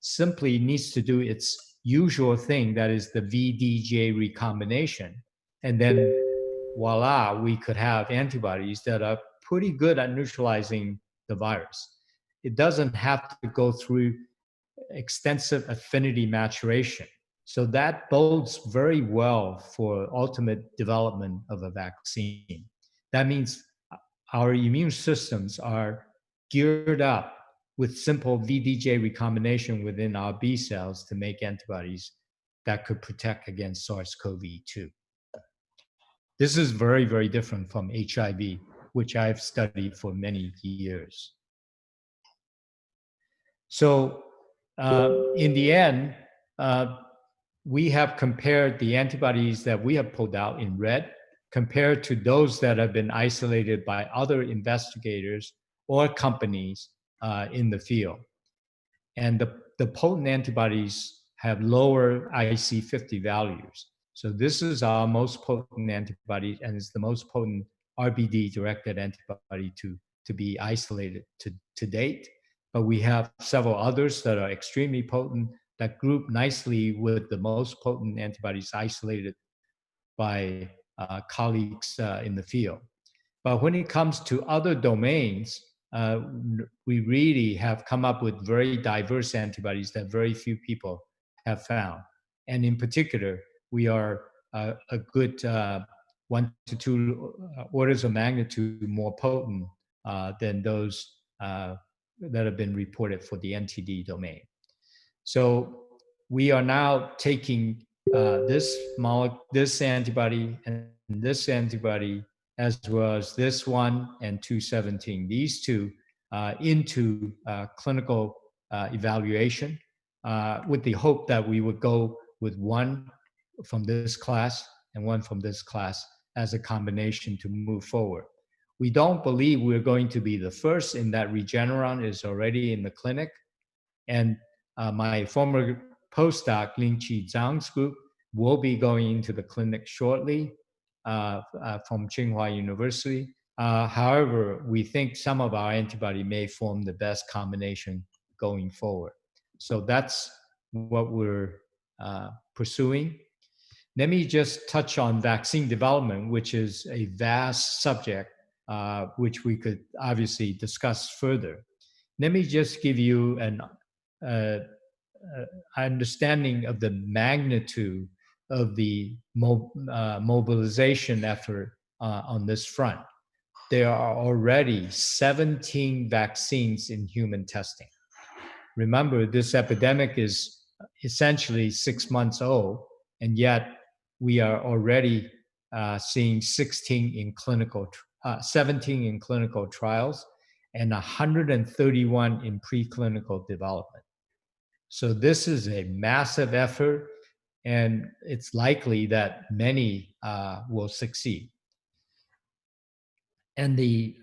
simply needs to do its usual thing, that is the VDJ recombination. And then voila, we could have antibodies that are pretty good at neutralizing the virus. It doesn't have to go through extensive affinity maturation. So that bodes very well for ultimate development of a vaccine. That means our immune systems are geared up with simple VDJ recombination within our B cells to make antibodies that could protect against SARS-CoV-2. This is very, very different from HIV, which I've studied for many years. So in the end, we have compared the antibodies that we have pulled out in red compared to those that have been isolated by other investigators or companies in the field. And the potent antibodies have lower IC50 values. So this is our most potent antibody, and it's the most potent RBD-directed antibody to be isolated to date. But we have several others that are extremely potent that group nicely with the most potent antibodies isolated by colleagues in the field. But when it comes to other domains, we really have come up with very diverse antibodies that very few people have found. And in particular, we are a good 1 to 2 orders of magnitude more potent than those that have been reported for the NTD domain. So we are now taking this antibody and this antibody, as well as this one and 217, these two into clinical evaluation with the hope that we would go with one from this class and one from this class as a combination to move forward. We don't believe we're going to be the first in that Regeneron is already in the clinic. And my former postdoc, Ling-Chi Zhang's group, will be going into the clinic shortly from Tsinghua University. However, we think some of our antibody may form the best combination going forward. So that's what we're pursuing. Let me just touch on vaccine development, which is a vast subject, which we could obviously discuss further. Let me just give you an understanding of the magnitude of the mobilization effort on this front. There are already 17 vaccines in human testing. Remember, this epidemic is essentially 6 months old, and yet we are already seeing 17 in clinical trials and 131 in preclinical development. So this is a massive effort, and it's likely that many will succeed. And the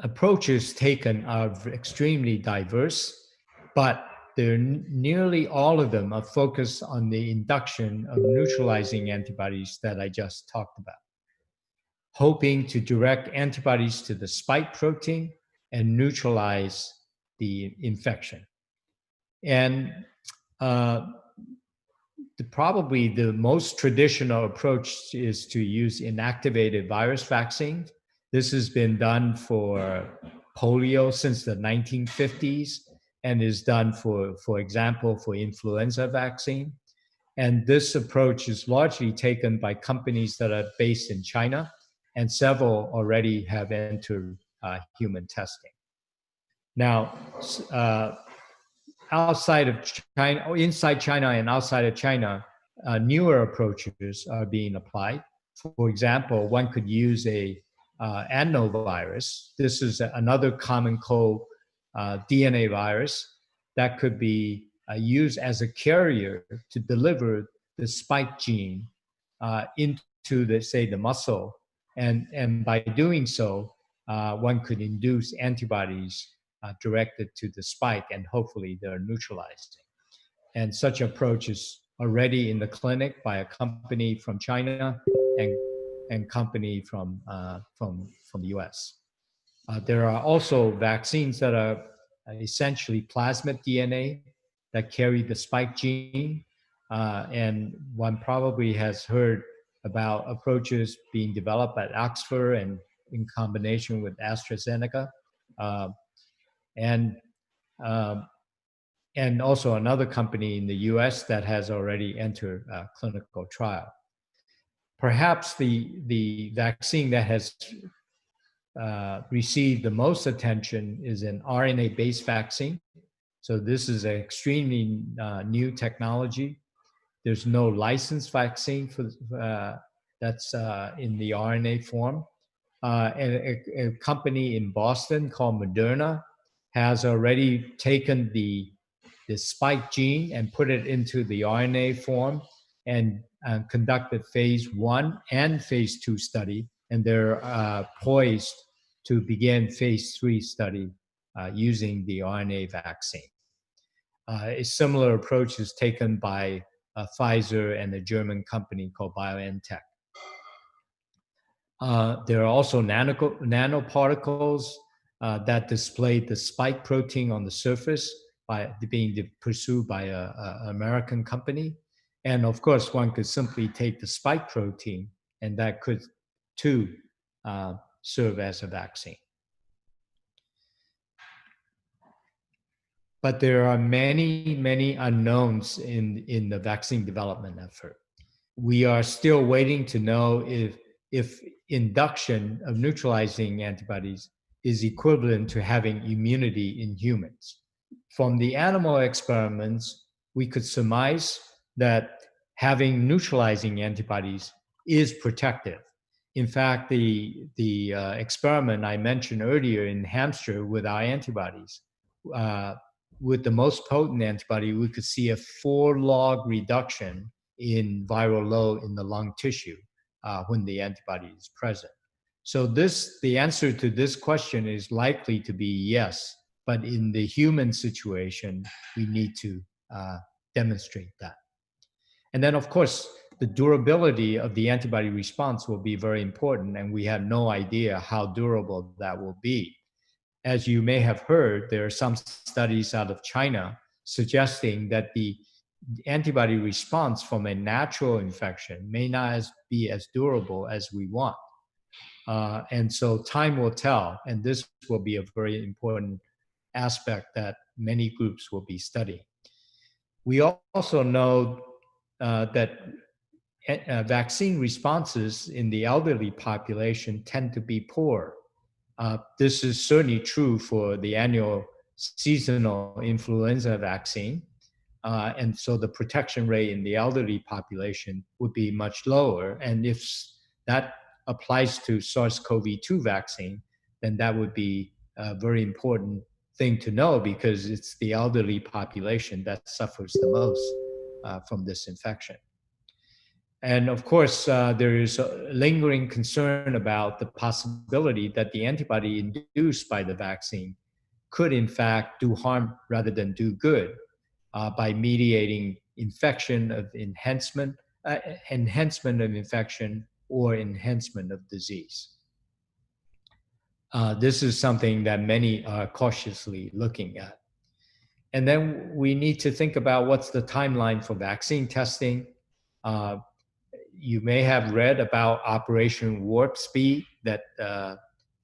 approaches taken are extremely diverse, but nearly all of them are focused on the induction of neutralizing antibodies that I just talked about, hoping to direct antibodies to the spike protein and neutralize the infection. And probably the most traditional approach is to use inactivated virus vaccines. This has been done for polio since the 1950s and is done for example, for influenza vaccine. And this approach is largely taken by companies that are based in China, and several already have entered human testing. Now, outside of China, or inside China and outside of China, newer approaches are being applied. For example, one could use a adenovirus. This is another common cold DNA virus that could be used as a carrier to deliver the spike gene into the muscle. And by doing so, one could induce antibodies directed to the spike, and hopefully they're neutralized. And such approach is already in the clinic by a company from China and company from the US. There are also vaccines that are essentially plasmid DNA that carry the spike gene. And one probably has heard about approaches being developed at Oxford and in combination with AstraZeneca. And also another company in the US that has already entered clinical trial. Perhaps the vaccine that has received the most attention is an RNA-based vaccine. So this is an extremely new technology. There's no licensed vaccine for that's in the RNA form. And a company in Boston called Moderna has already taken the spike gene and put it into the RNA form and conducted phase 1 and phase 2 study. And they're poised to begin phase 3 study using the RNA vaccine. A similar approach is taken by Pfizer and a German company called BioNTech. There are also nanoparticles that display the spike protein on the surface by being pursued by an American company. And of course, one could simply take the spike protein, and that could too serve as a vaccine. But there are many, many unknowns in the vaccine development effort. We are still waiting to know if induction of neutralizing antibodies is equivalent to having immunity in humans. From the animal experiments, we could surmise that having neutralizing antibodies is protective. In fact, the experiment I mentioned earlier in hamster with our antibodies, with the most potent antibody, we could see a 4-log reduction in viral load in the lung tissue when the antibody is present. So the answer to this question is likely to be yes, but in the human situation, we need to demonstrate that. And then of course, the durability of the antibody response will be very important, and we have no idea how durable that will be. As you may have heard, there are some studies out of China suggesting that the antibody response from a natural infection may not be as durable as we want. And so time will tell, and this will be a very important aspect that many groups will be studying. We also know that vaccine responses in the elderly population tend to be poor. This is certainly true for the annual seasonal influenza vaccine. And so the protection rate in the elderly population would be much lower. And if that applies to SARS-CoV-2 vaccine, then that would be a very important thing to know, because it's the elderly population that suffers the most from this infection. And of course, there is a lingering concern about the possibility that the antibody induced by the vaccine could in fact do harm rather than do good by mediating infection of enhancement of infection or enhancement of disease. This is something that many are cautiously looking at. And then we need to think about what's the timeline for vaccine testing. You may have read about Operation Warp Speed that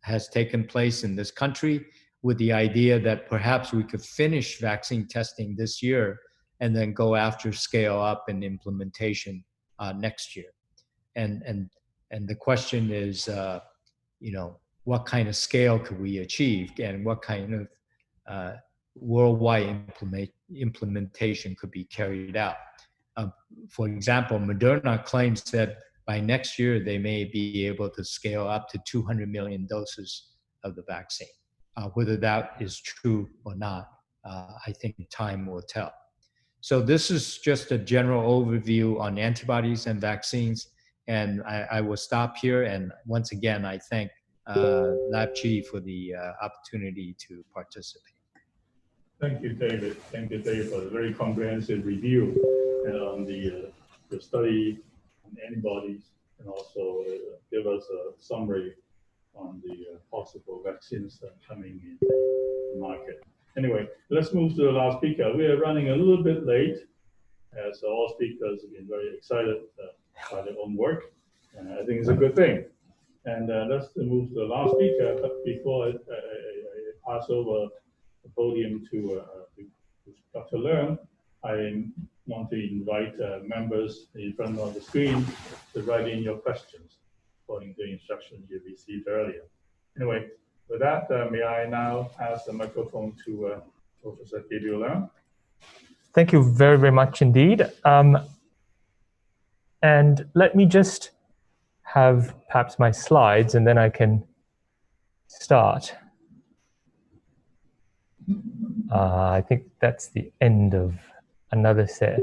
has taken place in this country, with the idea that perhaps we could finish vaccine testing this year and then go after scale up and implementation next year. And the question is, what kind of scale could we achieve, and what kind of worldwide implementation could be carried out? For example, Moderna claims that by next year, they may be able to scale up to 200 million doses of the vaccine. Whether that is true or not, I think time will tell. So this is just a general overview on antibodies and vaccines. And I will stop here. And once again, I thank Lap-Chee for the opportunity to participate. Thank you, David. Thank you, David, for a very comprehensive review on the study on antibodies, and also give us a summary on the possible vaccines coming in the market. Anyway, let's move to the last speaker. We are running a little bit late, as all speakers have been very excited by their own work, and I think it's a good thing. And let's move to the last speaker. But before I pass over the podium to Dr. Leung, I want to invite members in front of the screen to write in your questions according to the instructions you received earlier. Anyway, with that, may I now pass the microphone to Professor Gabriel Leung. Thank you very, very much indeed. And let me just have perhaps my slides, and then I can start. I think that's the end of another set.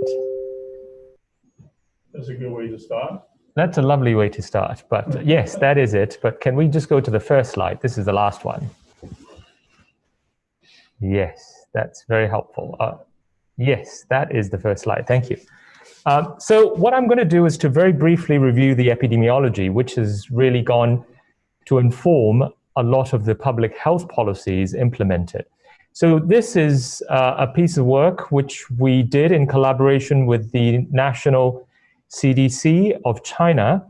That's a good way to start. That's a lovely way to start, but yes, that is it. But can we just go to the first slide? This is the last one. Yes, that's very helpful. Yes, that is the first slide. Thank you. So what I'm going to do is to very briefly review the epidemiology, which has really gone to inform a lot of the public health policies implemented. So this is a piece of work which we did in collaboration with the National CDC of China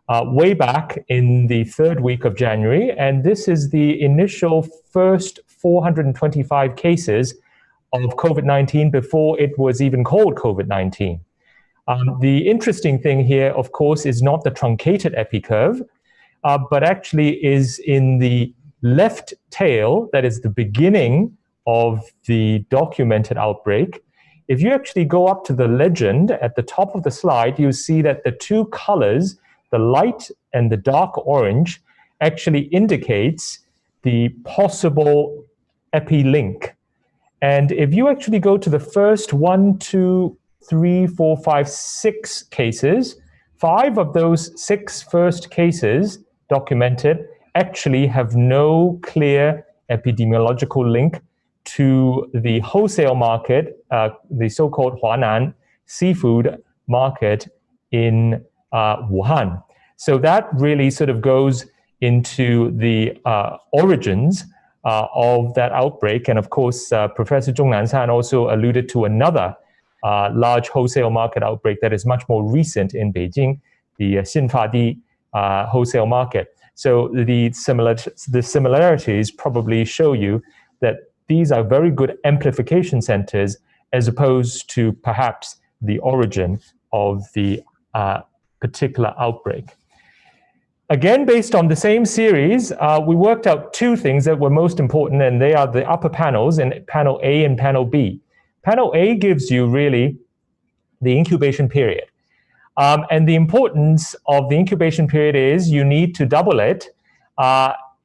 way back in the third week of January. And this is the initial first 425 cases of COVID-19 before it was even called COVID-19. The interesting thing here, of course, is not the truncated epicurve, but actually is in the left tail, that is the beginning of the documented outbreak. If you actually go up to the legend at the top of the slide, you see that the two colors, the light and the dark orange, actually indicates the possible epi-link. And if you actually go to the first 1, 2, 3, 4, 5, 6 cases, 5 of those 6 first cases documented actually have no clear epidemiological link to the wholesale market, the so-called Huanan seafood market in Wuhan. So that really sort of goes into the origins of that outbreak. And of course, Professor Zhong Nan-Shan also alluded to another large wholesale market outbreak that is much more recent in Beijing, the Xinfadi wholesale market. So the similarities probably show you that these are very good amplification centers, as opposed to perhaps the origin of the particular outbreak. Again, based on the same series, we worked out two things that were most important, and they are the upper panels, and panel A and panel B. Panel A gives you really the incubation period. And the importance of the incubation period is you need to double it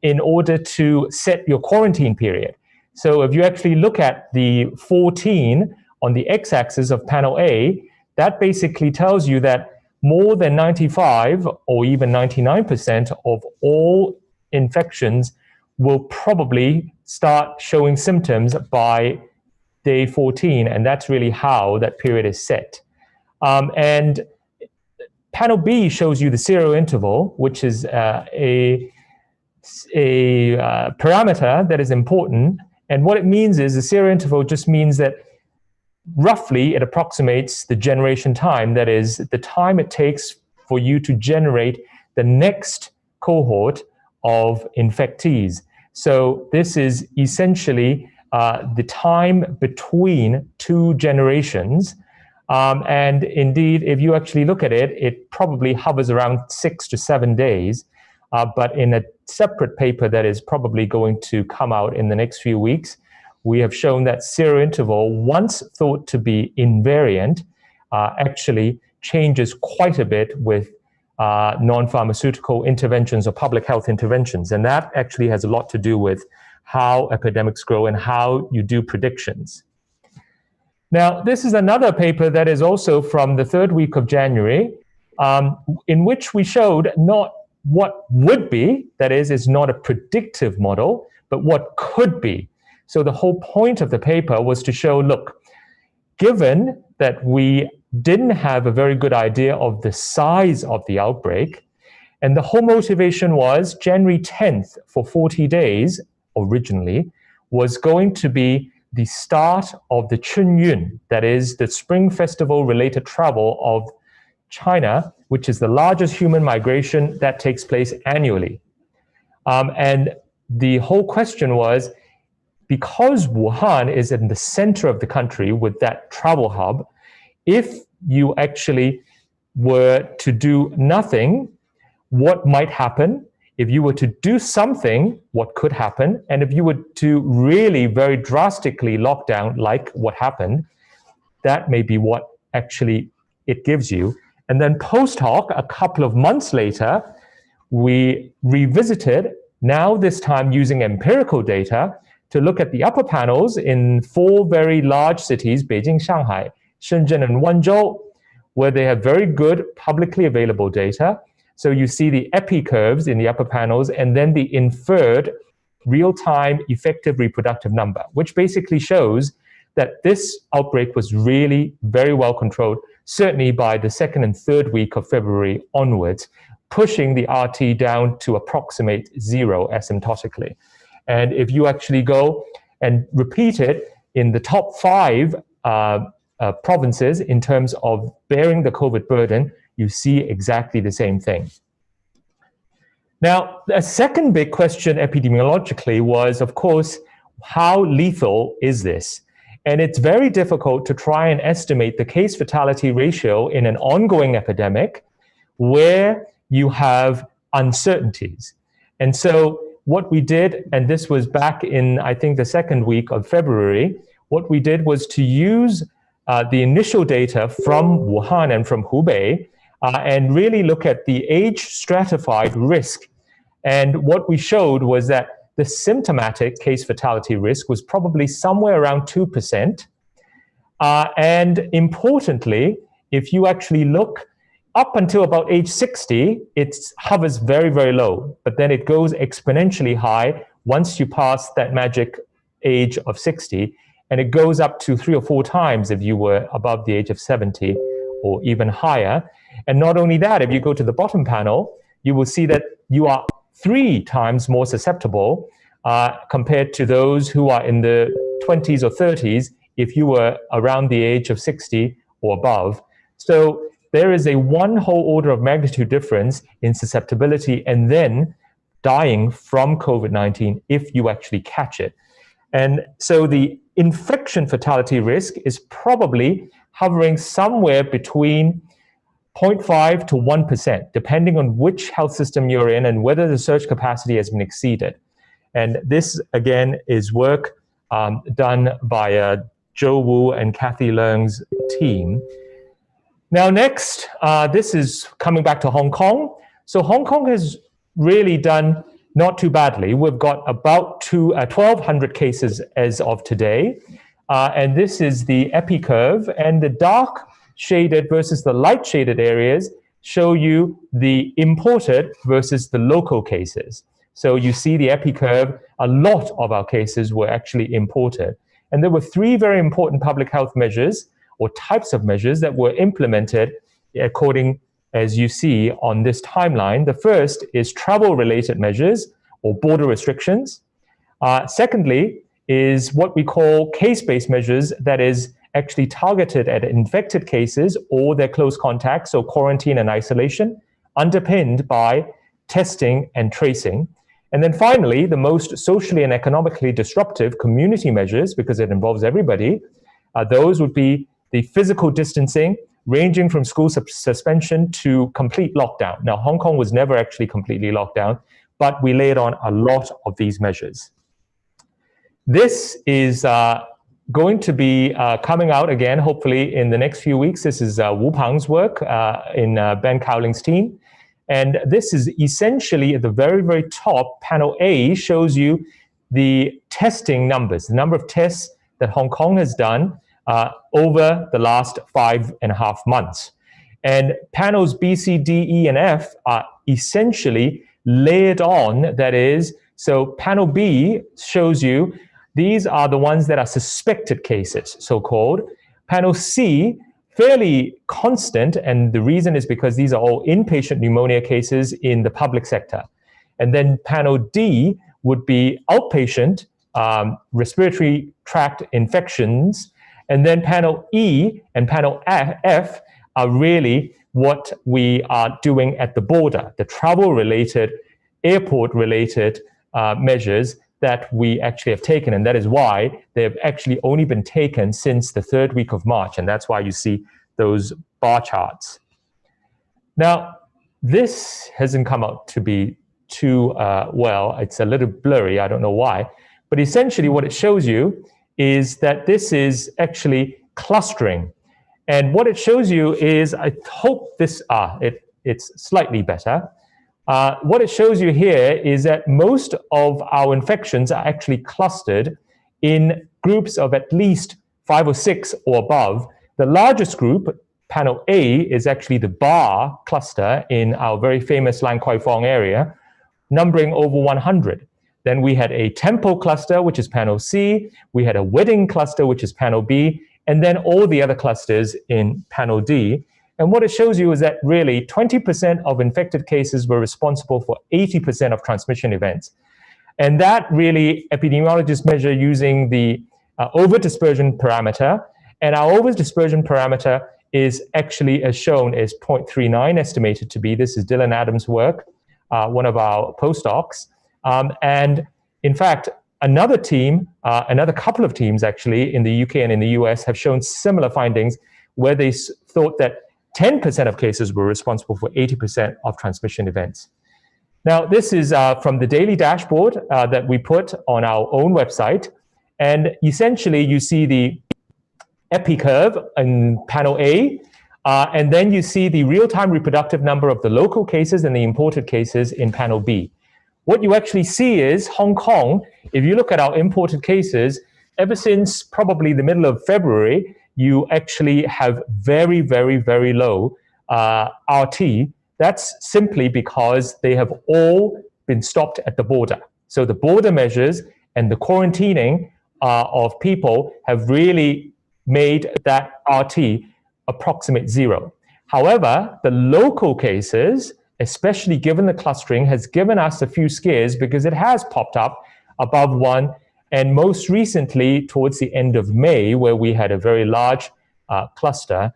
in order to set your quarantine period. So if you actually look at the 14 on the x-axis of panel A, that basically tells you that more than 95 or even 99% of all infections will probably start showing symptoms by day 14, and that's really how that period is set. And panel B shows you the zero interval, which is a parameter that is important. And what it means is the zero interval just means that roughly it approximates the generation time, that is the time it takes for you to generate the next cohort of infectees. So this is essentially the time between two generations. And indeed, if you actually look at it, it probably hovers around 6 to 7 days. But in a separate paper that is probably going to come out in the next few weeks, we have shown that zero interval, once thought to be invariant, actually changes quite a bit with non-pharmaceutical interventions or public health interventions. And that actually has a lot to do with how epidemics grow and how you do predictions. Now, this is another paper that is also from the third week of January, in which we showed not what would be, that is, it's not a predictive model, but what could be. So the whole point of the paper was to show, look, given that we didn't have a very good idea of the size of the outbreak, and the whole motivation was January 10th for 40 days originally was going to be the start of the Chunyun, that is the Spring Festival related travel of China, which is the largest human migration that takes place annually. And the whole question was, because Wuhan is in the center of the country with that travel hub, if you actually were to do nothing, what might happen? If you were to do something, what could happen? And if you were to really very drastically lock down, like what happened, that may be what actually it gives you. And then post hoc, a couple of months later, we revisited, now this time using empirical data, to look at the upper panels in 4 very large cities, Beijing, Shanghai, Shenzhen, and Wenzhou, where they have very good publicly available data. So you see the epi curves in the upper panels, and then the inferred real-time effective reproductive number, which basically shows that this outbreak was really very well controlled, certainly by the 2nd and 3rd week of February onwards, pushing the RT down to approximate 0 asymptotically. And if you actually go and repeat it in the top 5 provinces in terms of bearing the COVID burden, you see exactly the same thing. Now, a second big question epidemiologically was, of course, how lethal is this? And it's very difficult to try and estimate the case fatality ratio in an ongoing epidemic where you have uncertainties. And so what we did, and this was back in, I think, the 2nd week of February, what we did was to use the initial data from Wuhan and from Hubei and really look at the age stratified risk. And what we showed was that the symptomatic case fatality risk was probably somewhere around 2%. And importantly, if you actually look up until about age 60, it hovers very, very low, but then it goes exponentially high once you pass that magic age of 60, and it goes up to 3 or 4 times if you were above the age of 70 or even higher. And not only that, if you go to the bottom panel, you will see that you are 3 times more susceptible compared to those who are in the 20s or 30s if you were around the age of 60 or above. So there is a 1 whole order of magnitude difference in susceptibility and then dying from COVID-19 if you actually catch it. And so the infection fatality risk is probably hovering somewhere between 0.5 to 1%, depending on which health system you're in and whether the surge capacity has been exceeded. And this, again, is work done by Joe Wu and Kathy Leung's team. Now, next, this is coming back to Hong Kong. So Hong Kong has really done not too badly. We've got about 1,200 cases as of today. And this is the epi curve, and the dark shaded versus the light shaded areas show you the imported versus the local cases. So you see the epi curve, a lot of our cases were actually imported. And there were three very important public health measures or types of measures that were implemented according, as you see on this timeline. The first is travel-related measures or border restrictions. Secondly is what we call case-based measures, that is actually targeted at infected cases or their close contacts, so quarantine and isolation, underpinned by testing and tracing. And then finally, the most socially and economically disruptive community measures, because it involves everybody, those would be the physical distancing, ranging from school suspension to complete lockdown. Now, Hong Kong was never actually completely locked down, but we laid on a lot of these measures. This is going to be coming out again, hopefully in the next few weeks. This is Wu Pang's work in Ben Cowling's team. And this is essentially at the very, very top. Panel A shows you the testing numbers, the number of tests that Hong Kong has done over the last 5.5 months. And panels B, C, D, E, and F are essentially layered on, that is, so panel B shows you these are the ones that are suspected cases, so-called. Panel C, fairly constant, and the reason is because these are all inpatient pneumonia cases in the public sector. And then panel D would be outpatient respiratory tract infections. And then panel E and panel F are really what we are doing at the border, the travel-related, airport-related measures that we actually have taken. And that is why they have actually only been taken since the 3rd week of March. And that's why you see those bar charts. Now, this hasn't come out to be too well. It's a little blurry. I don't know why. But essentially what it shows you is that this is actually clustering. And what it shows you is, I hope this, it's slightly better. What it shows you here is that most of our infections are actually clustered in groups of at least 5 or 6 or above. The largest group, panel A, is actually the bar cluster in our very famous Lan Kwai Fong area, numbering over 100. Then we had a temple cluster, which is panel C. We had a wedding cluster, which is panel B, and then all the other clusters in panel D. And what it shows you is that really 20% of infected cases were responsible for 80% of transmission events. And that really epidemiologists measure using the over-dispersion parameter. And our over-dispersion parameter is actually, as shown, is 0.39 estimated to be. This is Dylan Adams' work, one of our postdocs. And in fact, another team, another couple of teams actually in the UK and in the US have shown similar findings where they thought that 10% of cases were responsible for 80% of transmission events. Now, this is from the daily dashboard that we put on our own website. And essentially, you see the epi curve in panel A, and then you see the real-time reproductive number of the local cases and the imported cases in panel B. What you actually see is Hong Kong, if you look at our imported cases, ever since probably the middle of February, you actually have very, very, very low RT. That's simply because they have all been stopped at the border. So the border measures and the quarantining of people have really made that RT approximate 0. However, the local cases, especially given the clustering, has given us a few scares because it has popped up above 1. And most recently, towards the end of May, where we had a very large cluster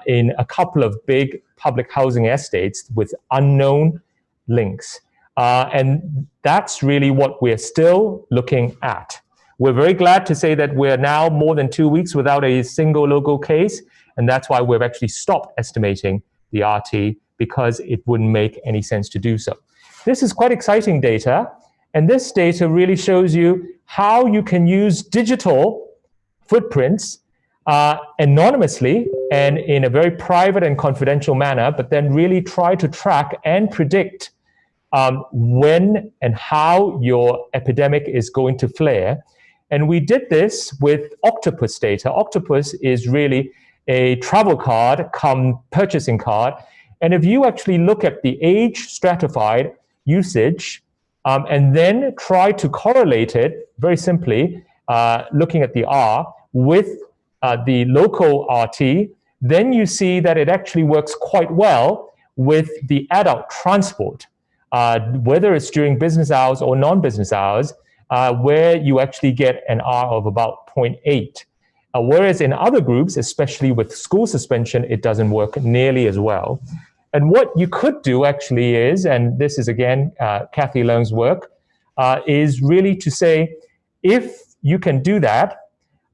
in a couple of big public housing estates with unknown links. And that's really what we're still looking at. We're very glad to say that we're now more than 2 weeks without a single local case, and that's why we've actually stopped estimating the RT because it wouldn't make any sense to do so. This is quite exciting data, and this data really shows you how you can use digital footprints anonymously and in a very private and confidential manner, but then really try to track and predict when and how your epidemic is going to flare. And we did this with Octopus data. Octopus is really a travel card come purchasing card. And if you actually look at the age stratified usage and then try to correlate it very simply, looking at the R with the local RT, then you see that it actually works quite well with the adult transport, whether it's during business hours or non-business hours, where you actually get an R of about 0.8. Whereas in other groups, especially with school suspension, it doesn't work nearly as well. And what you could do actually is, and this is again Kathy Leung's work, is really to say, if you can do that,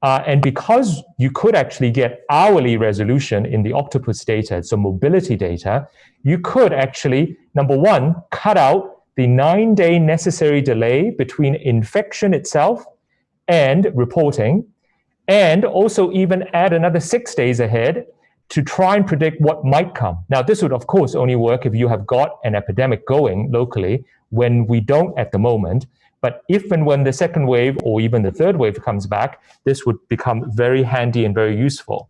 and because you could actually get hourly resolution in the Octopus data, so mobility data, you could actually, number one, cut out the 9-day necessary delay between infection itself and reporting, and also even add another 6 days ahead to try and predict what might come. Now, this would, of course, only work if you have got an epidemic going locally, when we don't at the moment. But if and when the second wave or even the third wave comes back, this would become very handy and very useful.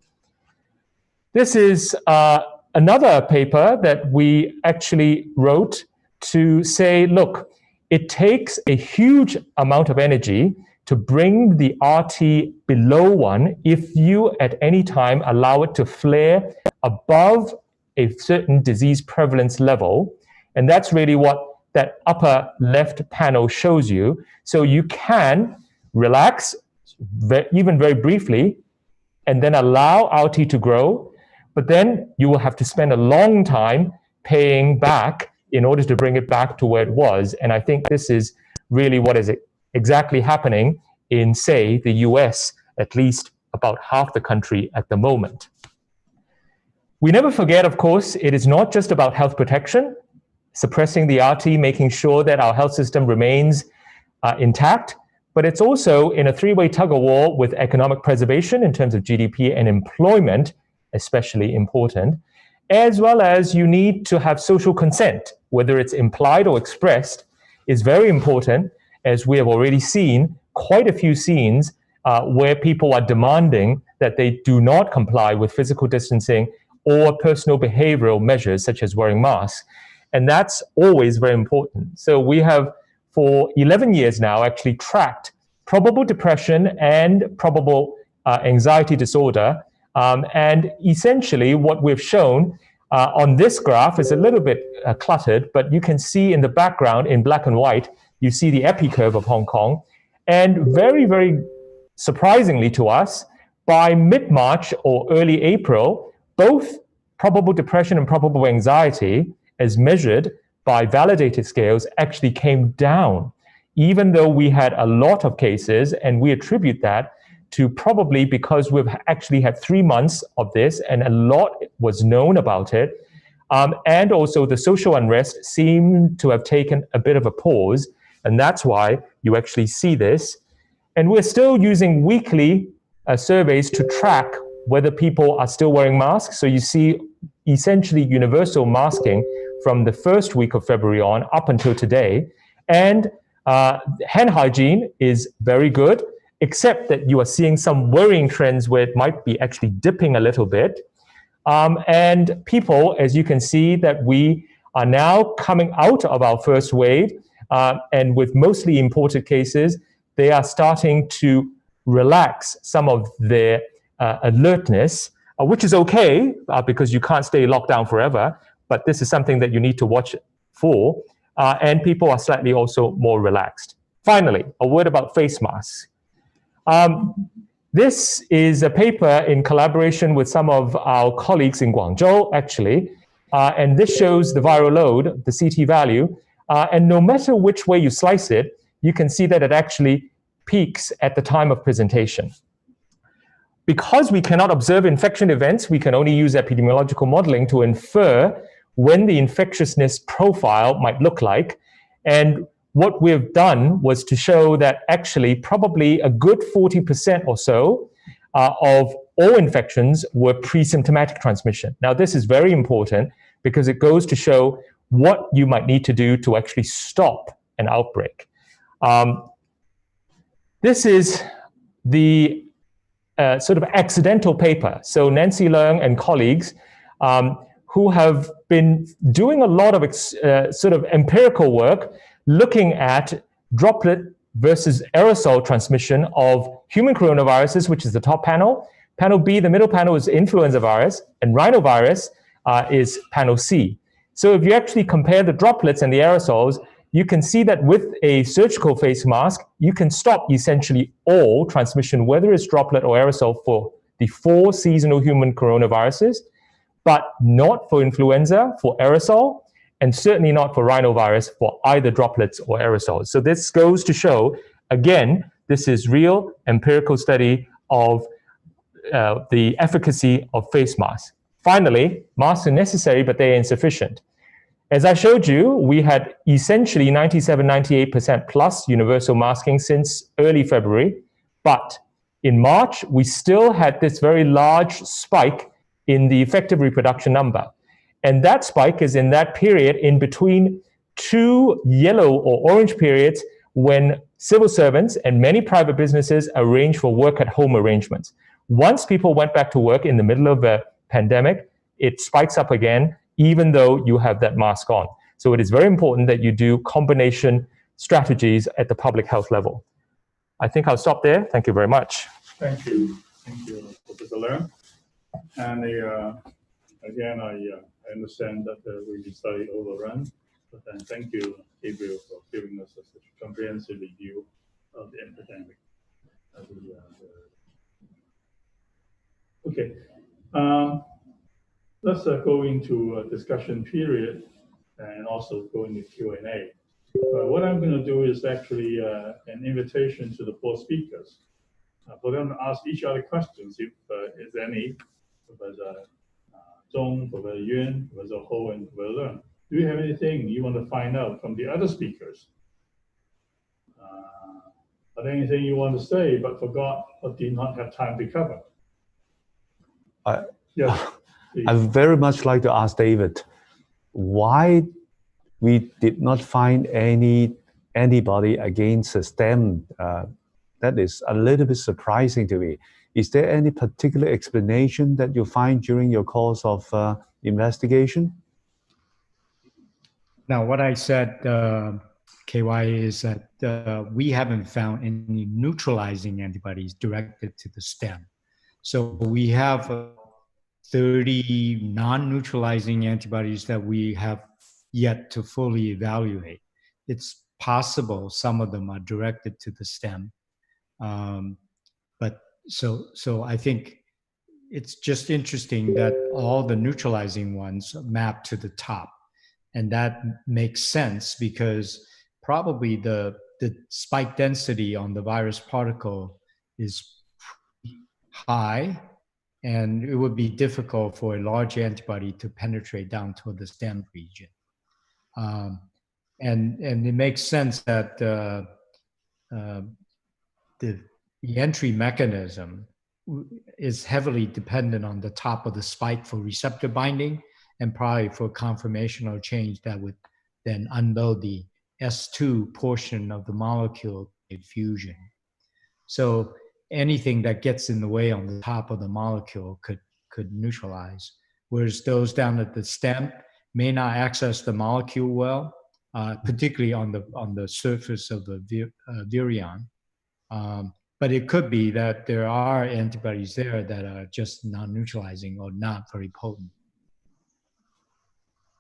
This is another paper that we actually wrote to say, look, it takes a huge amount of energy to bring the RT below 1 if you at any time allow it to flare above a certain disease prevalence level. And that's really what that upper left panel shows you. So you can relax, even very briefly, and then allow RT to grow, but then you will have to spend a long time paying back in order to bring it back to where it was. And I think this is really what is exactly happening in, say, the US, at least about half the country at the moment. We never forget, of course, it is not just about health protection, suppressing the RT, making sure that our health system remains intact, but it's also in a three-way tug-of-war with economic preservation in terms of GDP and employment, especially important, as well as you need to have social consent, whether it's implied or expressed, is very important, as we have already seen quite a few scenes where people are demanding that they do not comply with physical distancing or personal behavioral measures such as wearing masks. And that's always very important. So we have, for 11 years now, actually tracked probable depression and probable anxiety disorder. And essentially what we've shown on this graph is a little bit cluttered, but you can see in the background in black and white, you see the epi curve of Hong Kong. And very, very surprisingly to us, by mid-March or early April, both probable depression and probable anxiety, as measured by validated scales, actually came down, even though we had a lot of cases, and we attribute that to probably because we've actually had 3 months of this and a lot was known about it. And also the social unrest seemed to have taken a bit of a pause, and that's why you actually see this. And we're still using weekly surveys to track whether people are still wearing masks. So you see essentially universal masking from the first week of February on up until today. And hand hygiene is very good, except that you are seeing some worrying trends where it might be actually dipping a little bit. And people, as you can see, that we are now coming out of our first wave, and with mostly imported cases, they are starting to relax some of their alertness, which is okay because you can't stay locked down forever, but this is something that you need to watch for, and people are slightly also more relaxed. Finally, a word about face masks. This is a paper in collaboration with some of our colleagues in Guangzhou, actually, and this shows the viral load, the CT value, and no matter which way you slice it, you can see that it actually peaks at the time of presentation. because we cannot observe infection events, we can only use epidemiological modeling to infer when the infectiousness profile might look like. And what we've done was to show that actually probably a good 40% or so of all infections were pre-symptomatic transmission. Now, this is very important because it goes to show what you might need to do to actually stop an outbreak. This is the sort of accidental paper. So Nancy Leung and colleagues who have been doing a lot of sort of empirical work looking at droplet versus aerosol transmission of human coronaviruses, which is the top panel. Panel B, the middle panel, is influenza virus, and rhinovirus is panel C. So if you actually compare the droplets and the aerosols, you can see that with a surgical face mask, you can stop essentially all transmission, whether it's droplet or aerosol, for the 4 seasonal human coronaviruses, but not for influenza, for aerosol, and certainly not for rhinovirus for either droplets or aerosols. So this goes to show, again, this is real empirical study of the efficacy of face masks. Finally, masks are necessary, but they are insufficient. As I showed you, we had essentially 97, 98% plus universal masking since early February, but in March, we still had this very large spike in the effective reproduction number. And that spike is in that period in between 2 yellow or orange periods when civil servants and many private businesses arrange for work at home arrangements. Once people went back to work in the middle of a pandemic, it spikes up again, even though you have that mask on. So it is very important that you do combination strategies at the public health level. I think I'll stop there. Thank you very much. Thank you, Professor Leung. And again, I understand that we study overrun, but then thank you, Gabriel, for giving us such a comprehensive review of the epidemic. Okay, let's go into a discussion period and also go into Q&A. What I'm going to do is actually an invitation to the 4 speakers for them to ask each other questions, if any. Professor Zhong, Professor Yuen, Professor Ho, and Professor Leung. Do you have anything you want to find out from the other speakers? Are there anything you want to say but forgot or did not have time to cover? Yes, I very much like to ask David, why we did not find any antibody against the stem? That is a little bit surprising to me. Is there any particular explanation that you find during your course of investigation? Now, what I said, KY, is that we haven't found any neutralizing antibodies directed to the stem. So we have 30 non-neutralizing antibodies that we have yet to fully evaluate. It's possible some of them are directed to the stem. But so I think it's just interesting that all the neutralizing ones map to the top. And that makes sense because probably the spike density on the virus particle is high, and it would be difficult for a large antibody to penetrate down to the stem region. And it makes sense that the entry mechanism is heavily dependent on the top of the spike for receptor binding and probably for conformational change that would then unload the S2 portion of the molecule in fusion. So anything that gets in the way on the top of the molecule could neutralize, whereas those down at the stem may not access the molecule well, particularly on the surface of the virion. But it could be that there are antibodies there that are just non-neutralizing or not very potent.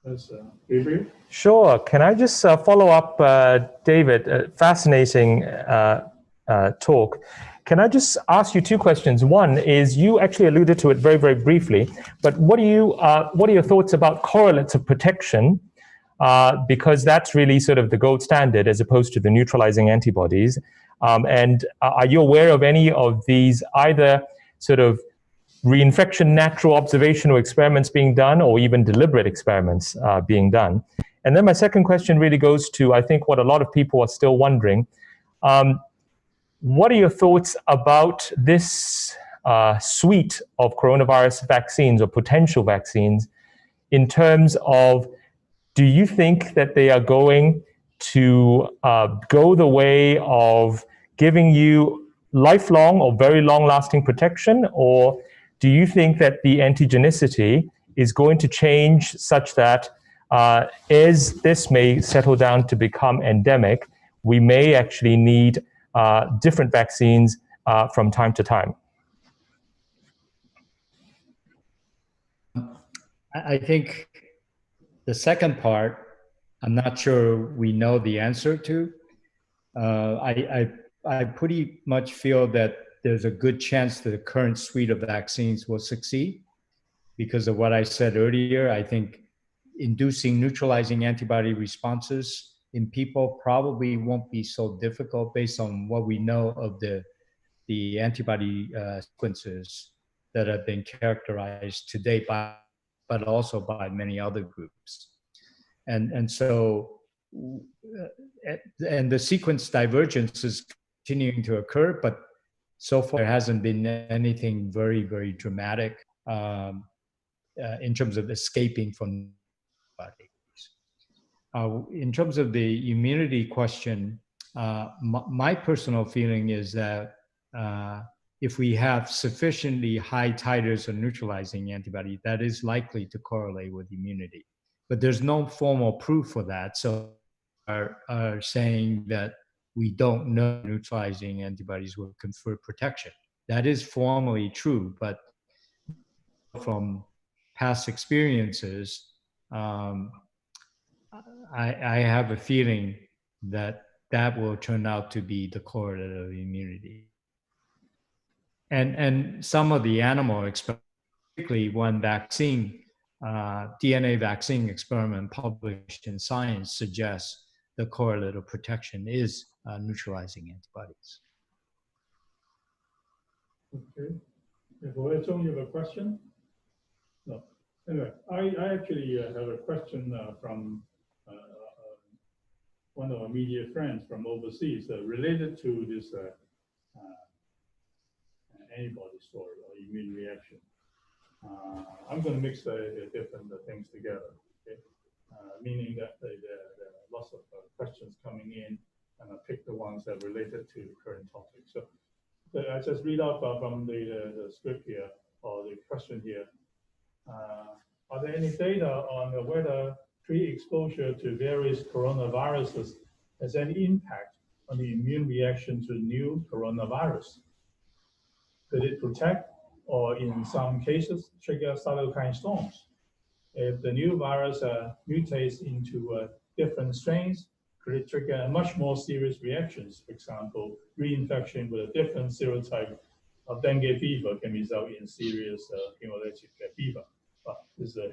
That's Gabriel? Sure. Can I just follow up, David? Fascinating talk. Can I just ask you 2 questions? One is, you actually alluded to it very, very briefly, but what are your thoughts about correlates of protection? Because that's really sort of the gold standard as opposed to the neutralizing antibodies. And are you aware of any of these either sort of reinfection natural observational experiments being done, or even deliberate experiments being done? And then my second question really goes to, I think, what a lot of people are still wondering. What are your thoughts about this suite of coronavirus vaccines or potential vaccines in terms of, do you think that they are going to go the way of giving you lifelong or very long-lasting protection, or do you think that the antigenicity is going to change such that as this may settle down to become endemic, we may actually need different vaccines from time to time? I think the second part, I'm not sure we know the answer to. I pretty much feel that there's a good chance that the current suite of vaccines will succeed because of what I said earlier. I think inducing neutralizing antibody responses in people probably won't be so difficult based on what we know of the antibody sequences that have been characterized to date but also by many other groups. And so, and the sequence divergence is continuing to occur, but so far there hasn't been anything very, very dramatic in terms of escaping from bodies. In terms of the immunity question, my personal feeling is that if we have sufficiently high titers of neutralizing antibody, that is likely to correlate with immunity. But there's no formal proof for that. So are saying that we don't know neutralizing antibodies will confer protection. That is formally true, but from past experiences, I have a feeling that that will turn out to be the correlate of immunity. And some of the animal experiments, particularly one vaccine, DNA vaccine experiment published in Science suggests the correlate of protection is neutralizing antibodies. Okay. If Zhong, you have a question? No. Anyway, I actually have a question from one of our media friends from overseas related to this antibody story or immune reaction. I'm going to mix the different things together, okay? Meaning that there are lots of questions coming in, and I pick the ones that are related to the current topic. So I just read off from the script here, or the question here. Are there any data on whether pre-exposure to various coronaviruses has any impact on the immune reaction to new coronavirus? Could it protect, or in some cases, trigger cytokine storms? If the new virus mutates into different strains, could it trigger much more serious reactions? For example, reinfection with a different serotype of dengue fever can result in serious hemolytic fever. But this is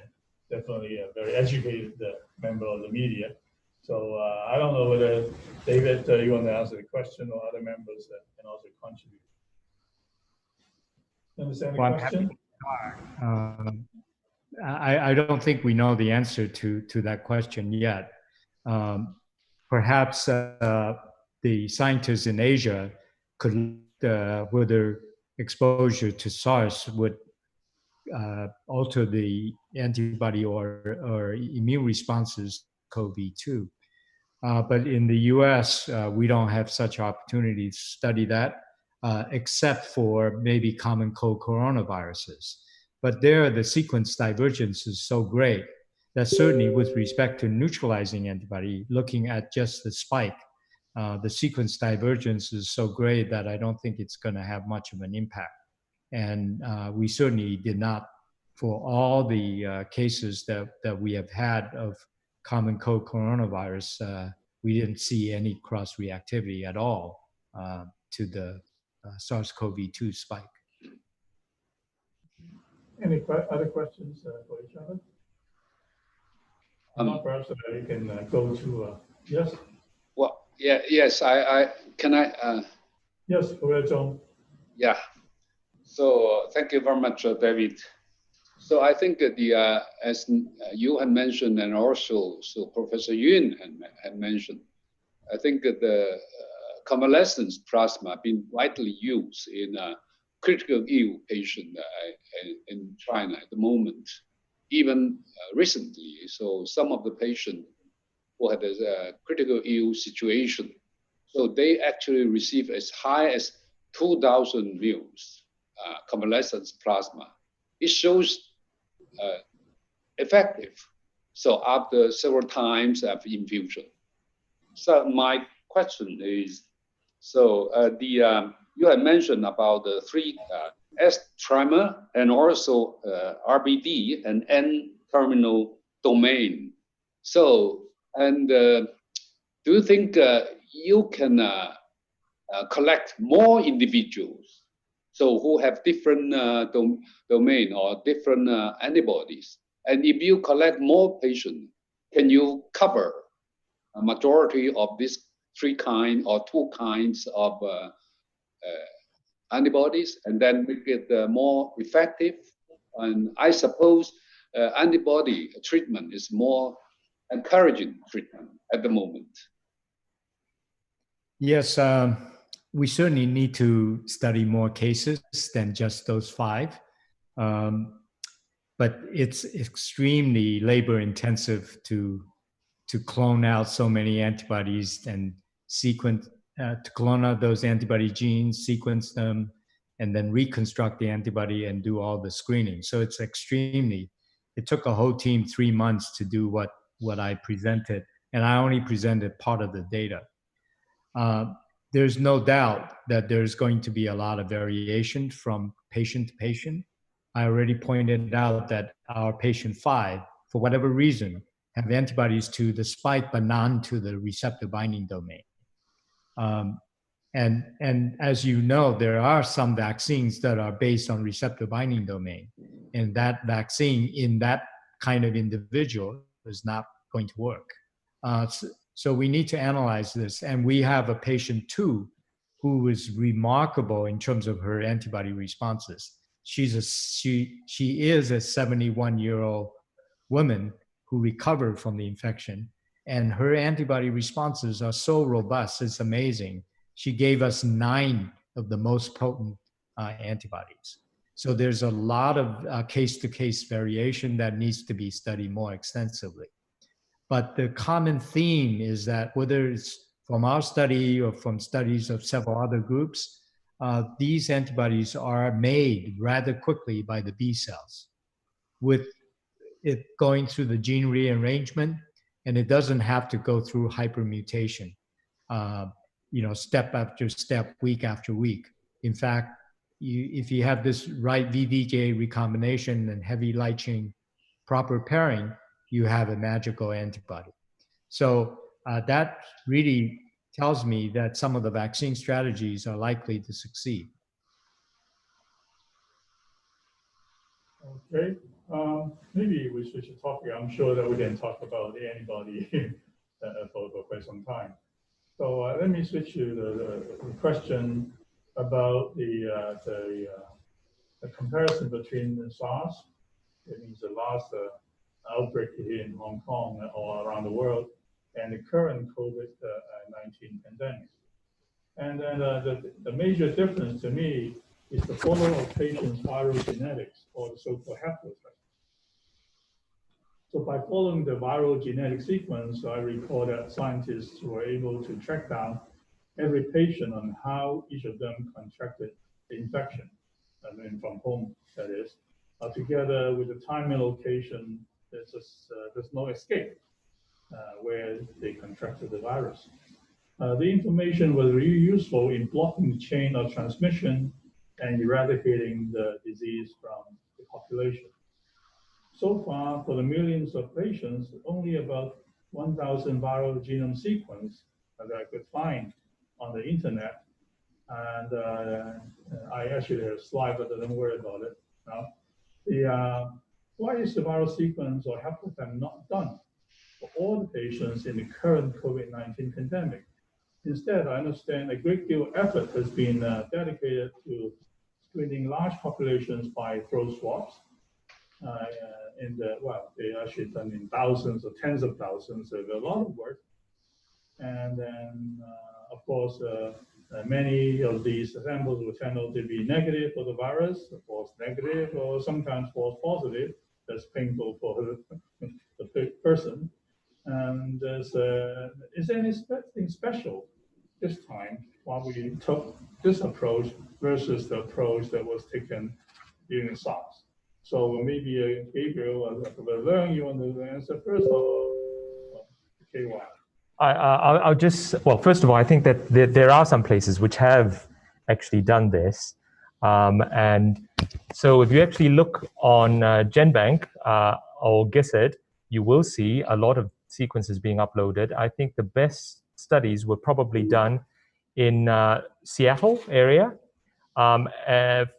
definitely a very educated member of the media. So I don't know whether, David, you want to answer the question, or other members can also contribute. Understand the question? I don't think we know the answer to that question yet. Perhaps the scientists in Asia could, whether exposure to SARS would alter the antibody or immune responses to COVID-2. But in the US, we don't have such opportunities to study that, except for maybe common cold coronaviruses. But there, the sequence divergence is so great that certainly with respect to neutralizing antibody, looking at just the spike, the sequence divergence is so great that I don't think it's going to have much of an impact. And we certainly did not, for all the cases that we have had of common cold coronavirus, we didn't see any cross-reactivity at all to the SARS-CoV-2 spike. Any other questions for each other? Perhaps you can go to, yes? Well, yeah, yes, I can I? Yes, go ahead, John. Yeah. So thank you very much, David. So I think as you had mentioned, and also Professor Yuen had mentioned, I think that the convalescent plasma been widely used in critical ill patient in China at the moment, even recently. So some of the patients who had a critical ill situation, so they actually receive as high as 2,000 mils convalescent plasma. It shows effective. So after several times of infusion. So my question is, so you had mentioned about the three S trimer and also RBD and N-terminal domain. So, and do you think you can collect more individuals, so who have different domain or different antibodies? And if you collect more patients, can you cover a majority of these three kinds or two kinds of antibodies and then make it more effective? And I suppose antibody treatment is more encouraging treatment at the moment. Yes, we certainly need to study more cases than just those 5. But it's extremely labor intensive to clone out so many antibodies and sequence, to clone out those antibody genes, sequence them, and then reconstruct the antibody and do all the screening. So it's it took a whole team 3 months to do what I presented, and I only presented part of the data. There's no doubt that there's going to be a lot of variation from patient to patient. I already pointed out that our patient 5, for whatever reason, have antibodies to the spike but none to the receptor binding domain. And as you know, there are some vaccines that are based on receptor binding domain, and that vaccine in that kind of individual is not going to work. So we need to analyze this, and we have a patient 2 who is remarkable in terms of her antibody responses. She is a 71-year-old woman who recovered from the infection, and her antibody responses are so robust, it's amazing. She gave us 9 of the most potent antibodies. So there's a lot of case-to-case variation that needs to be studied more extensively. But the common theme is that whether it's from our study or from studies of several other groups, these antibodies are made rather quickly by the B cells, with it going through the gene rearrangement, and it doesn't have to go through hypermutation, step after step, week after week. In fact, if you have this right VVJ recombination and heavy light chain proper pairing, you have a magical antibody. So that really tells me that some of the vaccine strategies are likely to succeed. Okay, maybe we switch the topic. I'm sure that we can talk about the antibody for quite some time. So let me switch to the question about the comparison between the SARS, it means the last outbreak here in Hong Kong or around the world, and the current COVID-19 pandemic. And then the major difference to me is the follow of patients' viral genetics, or the so-called haplotype. So by following the viral genetic sequence, I recall that scientists were able to track down every patient on how each of them contracted the infection, I mean from home, that is. Together with the time and location, there's no escape where they contracted the virus. The information was really useful in blocking the chain of transmission and eradicating the disease from the population. So far, for the millions of patients, only about 1,000 viral genome sequence that I could find on the internet. And I actually have a slide, but don't worry about it now. Why is the viral sequence or haplotype not done for all the patients in the current COVID-19 pandemic? Instead, I understand a great deal of effort has been dedicated to screening large populations by throat swabs. They actually done in thousands or tens of thousands, so a lot of work. And then, of course, many of these samples will turn out to be negative for the virus, false negative, or sometimes false positive. That's painful for the person. And is there anything special this time while we took this approach versus the approach that was taken during SARS? So maybe Gabriel or Leung, you want to answer first, or KY? I'll just, well, first of all, I think that there are some places which have actually done this. And so if you actually look on GenBank or GISID, you will see a lot of sequences being uploaded. I think the best studies were probably done in Seattle area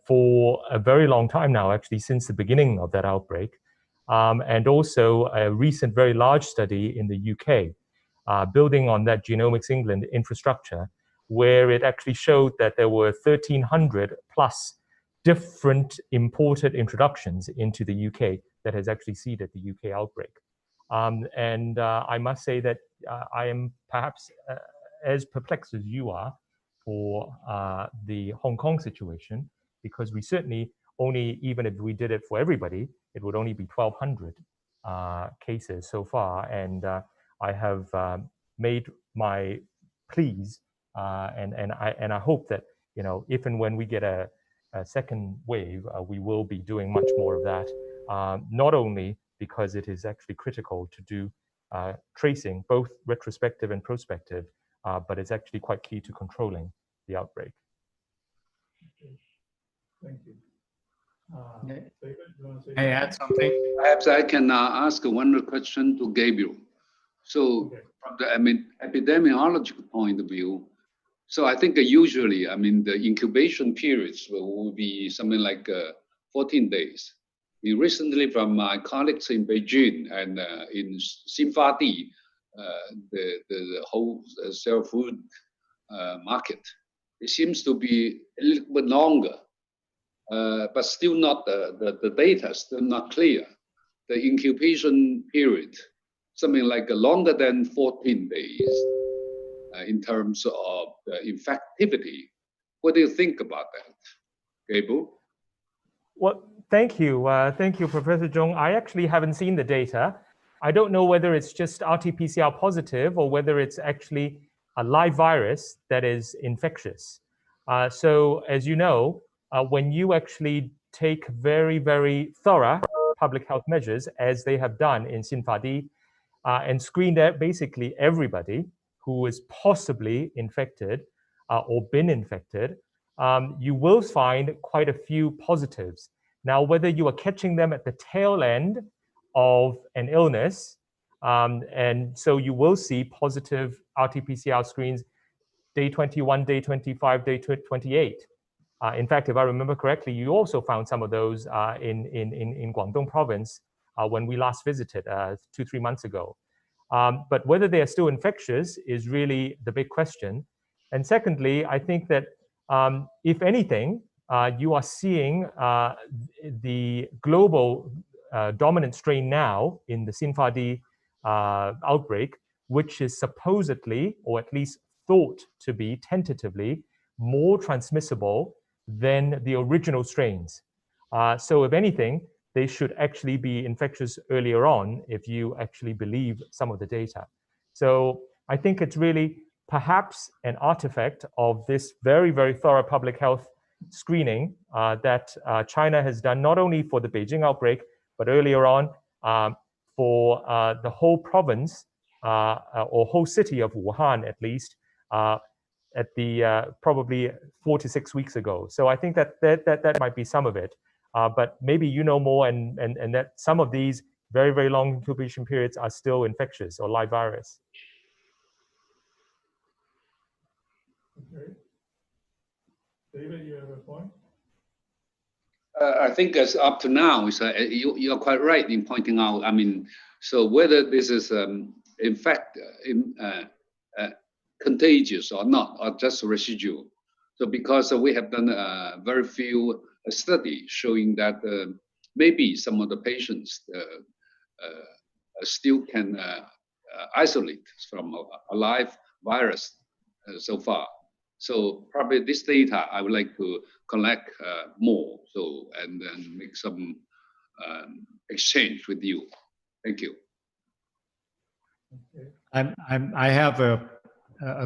for a very long time now, actually, since the beginning of that outbreak. And also a recent very large study in the UK, building on that Genomics England infrastructure, where it actually showed that there were 1,300 plus different imported introductions into the UK that has actually seeded the UK outbreak. And I must say that I am perhaps as perplexed as you are for the Hong Kong situation, because we certainly only, even if we did it for everybody, it would only be 1,200 cases so far. And I have made my pleas, and I hope that, you know, if and when we get a second wave, we will be doing much more of that, not only because it is actually critical to do tracing, both retrospective and prospective, but it's actually quite key to controlling the outbreak. Okay. Thank you. David, you want to say may I add something? Perhaps I can ask one question to Gabriel. So Okay. from the epidemiological point of view, so I think usually, the incubation periods will be something like 14 days. Recently, from my colleagues in Beijing and in Xinfadi, the whole cell food market, it seems to be a little bit longer, but still not the data still not clear. The incubation period, something like longer than 14 days in terms of infectivity. What do you think about that, Gabriel? Well, thank you. Thank you, Professor Zhong. I actually haven't seen the data. I don't know whether it's just Rt-Pcr positive or whether it's actually a live virus that is infectious. So as you know, when you actually take very, very thorough public health measures, as they have done in Xinfadi, and screened out basically everybody who is possibly infected or been infected, you will find quite a few positives. Now, whether you are catching them at the tail end of an illness, and so you will see positive Rt-Pcr screens day 21, day 25, day 28. In fact, if I remember correctly, you also found some of those in Guangdong province when we last visited 2-3 months ago. But whether they are still infectious is really the big question. And secondly, I think that if anything, you are seeing the global dominant strain now in the Xinfadi outbreak, which is supposedly, or at least thought to be tentatively, more transmissible than the original strains. So if anything, they should actually be infectious earlier on if you actually believe some of the data. So I think it's really perhaps an artifact of this very, very thorough public health screening that China has done not only for the Beijing outbreak, but earlier on for the whole province or whole city of Wuhan, at least, at the probably 4 to 6 weeks ago. So I think that might be some of it. But maybe you know more, and that some of these very, very long incubation periods are still infectious or live virus. Okay. David, you have a point? I think as up to now, you are quite right in pointing out, so whether this is in fact contagious or not, or just residual. So because we have done very few studies showing that maybe some of the patients still can isolate from a live virus so far. So probably this data I would like to collect more, so and then make some exchange with you. Thank you. Okay. I have a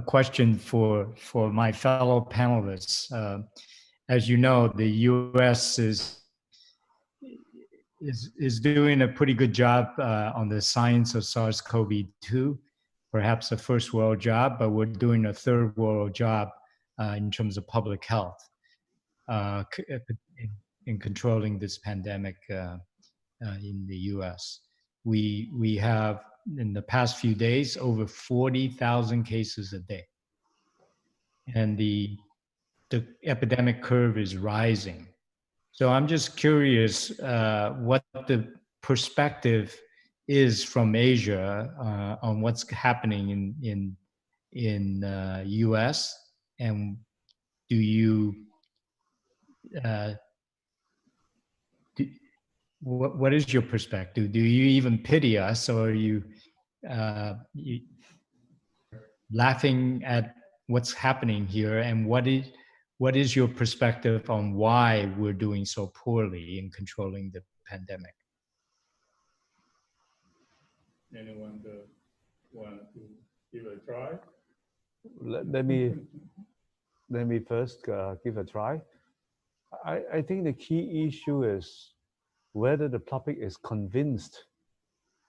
question for my fellow panelists. As you know, the U.S. is doing a pretty good job on the science of SARS-CoV-2, perhaps a first world job, but we're doing a third world job in terms of public health in controlling this pandemic in the U.S. We have, in the past few days, over 40,000 cases a day. And the epidemic curve is rising. So I'm just curious what the perspective is from Asia on what's happening in U.S. and do you what is your perspective? Do you even pity us, or are you laughing at what's happening here? And what is your perspective on why we're doing so poorly in controlling the pandemic? Anyone want to give it a try? Let me first give a try. I think the key issue is whether the public is convinced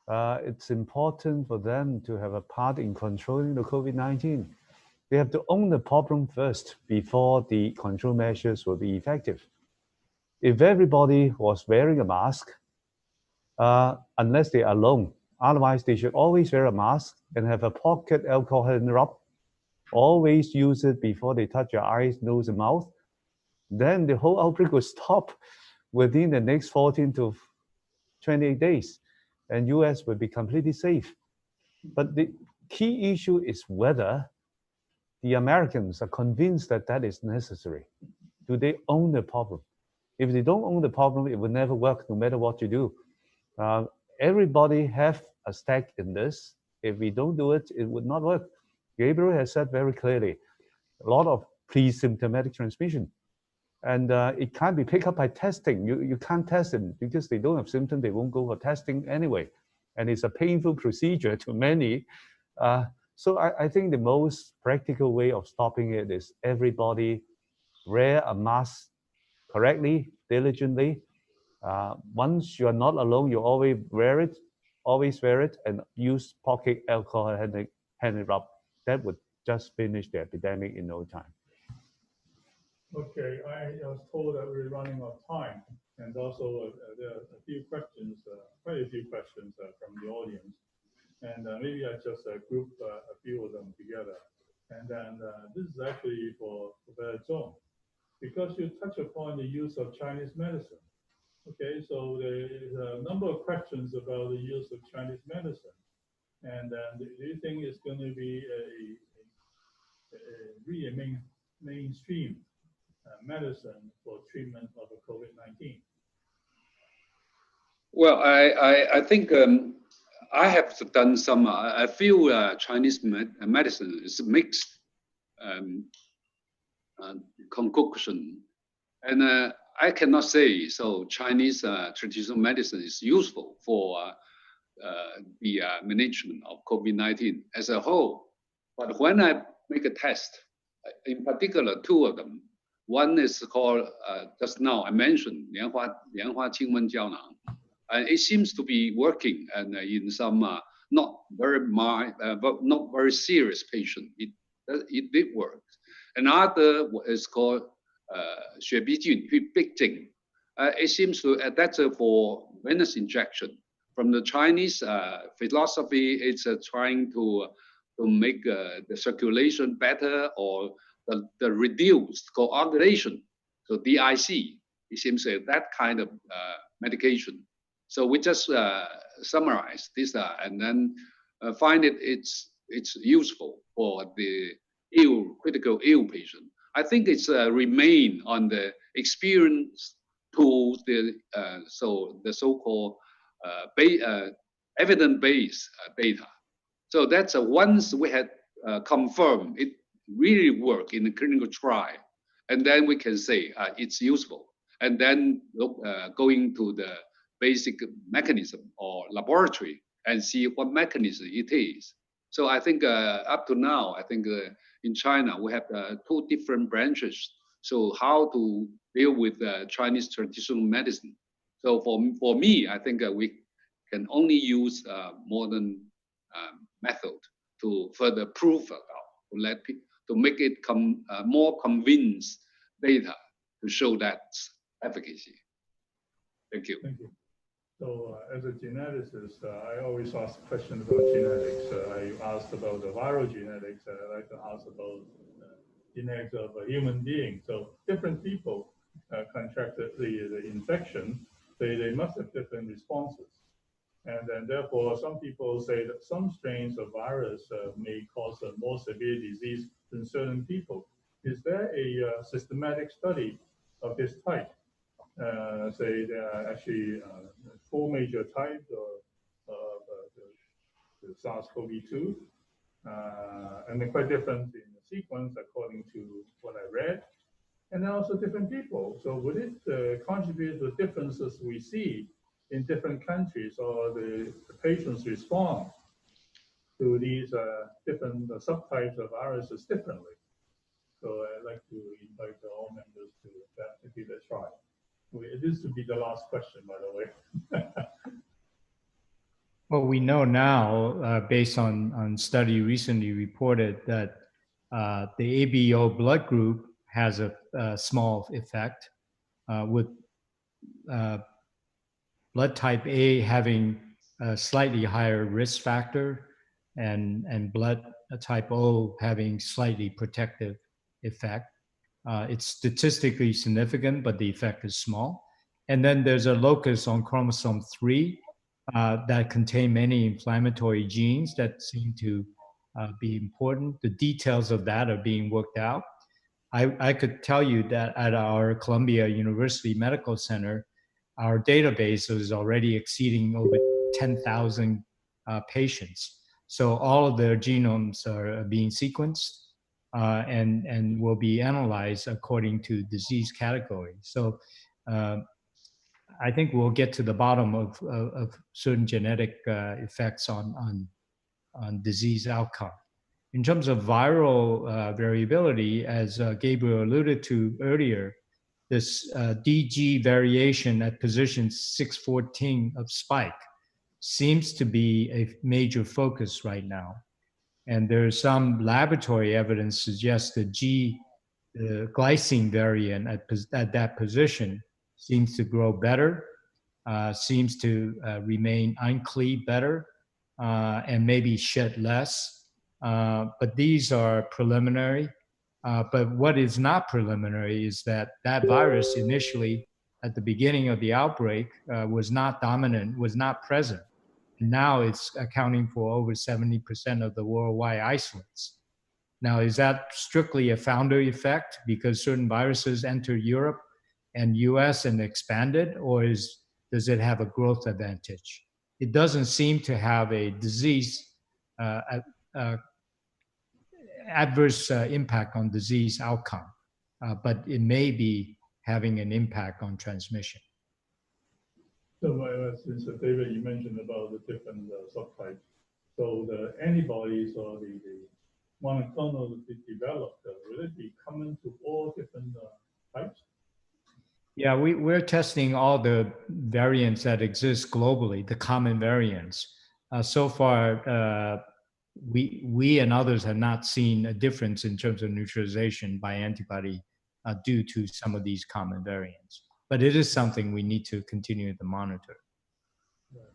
it's important for them to have a part in controlling the COVID-19. They have to own the problem first before the control measures will be effective. If everybody was wearing a mask, unless they are alone, otherwise they should always wear a mask and have a pocket alcohol hand rub. Always use it before they touch your eyes, nose, and mouth. Then the whole outbreak will stop within the next 14 to 28 days, and US will be completely safe. But the key issue is whether the Americans are convinced that that is necessary. Do they own the problem? If they don't own the problem, it will never work no matter what you do. Everybody have a stake in this. If we don't do it, it would not work. Gabriel has said very clearly, a lot of pre-symptomatic transmission. And it can't be picked up by testing. You can't test them because they don't have symptoms. They won't go for testing anyway. And it's a painful procedure to many. So I think the most practical way of stopping it is everybody wear a mask correctly, diligently. Once you're not alone, you always wear it, and use pocket alcohol hand rub. That would just finish the epidemic in no time. Okay, I was told that we're running out of time, and also there are a few questions, quite a few questions from the audience, and maybe I just group a few of them together. And then this is actually for Professor Zhong, because you touch upon the use of Chinese medicine. Okay, so there is a number of questions about the use of Chinese medicine, and do you think it's going to be a really mainstream medicine for treatment of COVID-19? Well, I think I have done some. I feel Chinese medicine is a mixed concoction, and I cannot say so. Chinese traditional medicine is useful for the management of COVID-19 as a whole. But when I make a test, in particular, two of them. One is called, just now I mentioned, 莲花清瘟胶囊. It seems to be working and in some not very mild, but not very serious patient. It did work. Another is called 血逼菌, it seems to, that's for venous injection. From the Chinese philosophy, it's trying to make the circulation better, or the reduced coagulation, so DIC, it seems that kind of medication. So we just summarize this and then find it's useful for the critical ill patient. I think it's remain on the experience tools, the so-called evidence-based data. So that's once we had confirmed it really work in the clinical trial, and then we can say it's useful, and then going to the basic mechanism or laboratory and see what mechanism it is. So I think up to now, I think in China we have 2 different branches. So how to deal with Chinese traditional medicine. So for me, I think we can only use modern method to further prove about, to make it more convinced data to show that efficacy. Thank you. Thank you. So as a geneticist, I always ask questions about genetics. I asked about the viral genetics. I like to ask about genetics of a human being. So different people contracted the infection. They must have different responses. And then therefore, some people say that some strains of virus may cause a more severe disease than certain people. Is there a systematic study of this type? Say there are actually 4 major types of the SARS-CoV-2, and they're quite different in the sequence according to what I read, and they're also different people. So would it contribute to differences we see in different countries, or the patients respond to these different subtypes of viruses differently? So I'd like to invite all members to give it a try. This would be the last question, by the way. Well, we know now, based on study recently reported, that the ABO blood group has a small effect, with blood type A having a slightly higher risk factor, and blood type O having slightly protective effect. It's statistically significant, but the effect is small. And then there's a locus on chromosome 3 that contain many inflammatory genes that seem to be important. The details of that are being worked out. I could tell you that at our Columbia University Medical Center, our database is already exceeding over 10,000 patients. So all of their genomes are being sequenced and will be analyzed according to disease category. So I think we'll get to the bottom of certain genetic effects on disease outcome. In terms of viral variability, as Gabriel alluded to earlier, this DG variation at position 614 of spike seems to be a major focus right now. And there's some laboratory evidence suggests the glycine variant at that position seems to grow better, seems to remain uncleaved better, and maybe shed less. But these are preliminary. But what is not preliminary is that virus initially at the beginning of the outbreak was not dominant, was not present. And now it's accounting for over 70% of the worldwide isolates. Now, is that strictly a founder effect because certain viruses entered Europe and US and expanded, or does it have a growth advantage? It doesn't seem to have a disease adverse impact on disease outcome, but it may be having an impact on transmission. So since David, you mentioned about the different subtypes, so the antibodies or the monoclonal that they developed, will it be common to all different types? Yeah, we're testing all the variants that exist globally, the common variants. So far, we and others have not seen a difference in terms of neutralization by antibody due to some of these common variants. But it is something we need to continue to monitor. Right.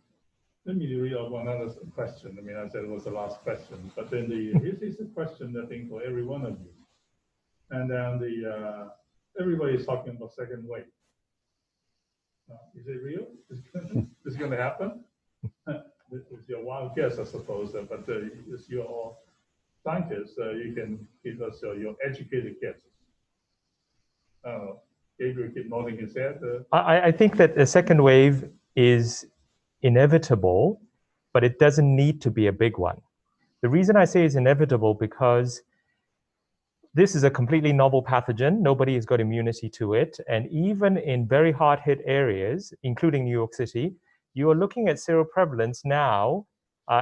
Let me read off another question. I mean, I said it was the last question, but then here's a question, I think, for every one of you. And then everybody's talking about second wave. Is it real? Is it going to happen? It's your wild guess, I suppose, but as you're all scientists, you can give us your educated guesses. Gabriel keep nodding his head. I think that the second wave is inevitable, but it doesn't need to be a big one. The reason I say it's inevitable because this is a completely novel pathogen. Nobody has got immunity to it. And even in very hard-hit areas, including New York City, you are looking at seroprevalence now,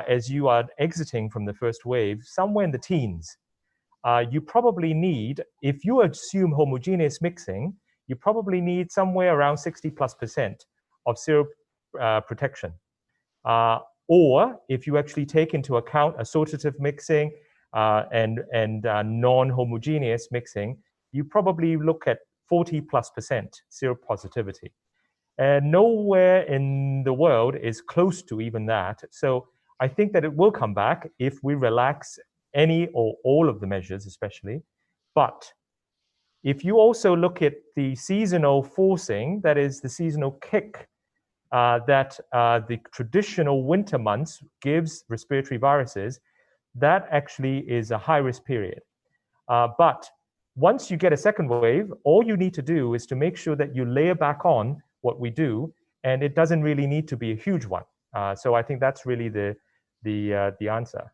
as you are exiting from the first wave, somewhere in the teens. You probably need, if you assume homogeneous mixing, you probably need somewhere around 60+% of seroprotection. Or if you actually take into account associative mixing and non-homogeneous mixing, you probably look at 40+% seropositivity. And nowhere in the world is close to even that. So I think that it will come back if we relax any or all of the measures, especially. But if you also look at the seasonal forcing, that is the seasonal kick that the traditional winter months gives respiratory viruses, that actually is a high-risk period. But once you get a second wave, all you need to do is to make sure that you layer back on what we do, and it doesn't really need to be a huge one. So I think that's really the answer.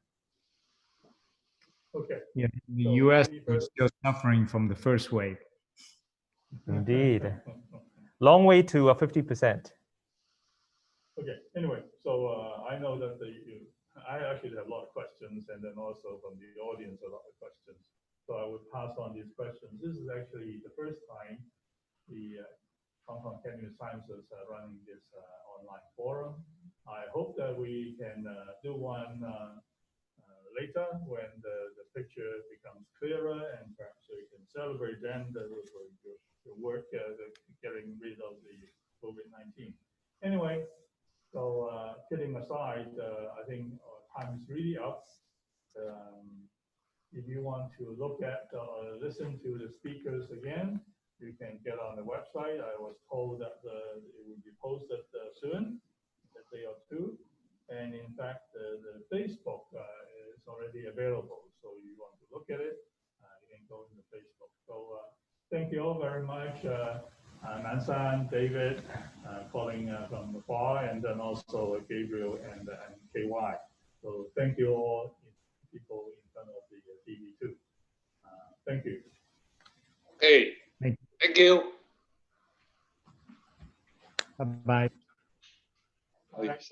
Okay. Yeah, the US is still suffering from the first wave. Indeed. Long way to 50%. Okay, anyway, so I know that I actually have a lot of questions, and then also from the audience a lot of questions. So I would pass on these questions. This is actually the first time the Hong Kong Academy of Sciences are running this online forum. I hope that we can do one later when the picture becomes clearer, and perhaps we can celebrate then your work getting rid of the COVID-19. Anyway, so kidding aside, I think our time is really up. If you want to look at or listen to the speakers again, you can get on the website. I was told that it will be posted soon, a day or two. And in fact, the Facebook is already available. So if you want to look at it, you can go into Facebook. So thank you all very much. Nan-Shan, David, calling from afar, and then also Gabriel and KY. So thank you all, people in front of the TV too. Thank you. Okay. Thank you. Bye-bye. Thanks.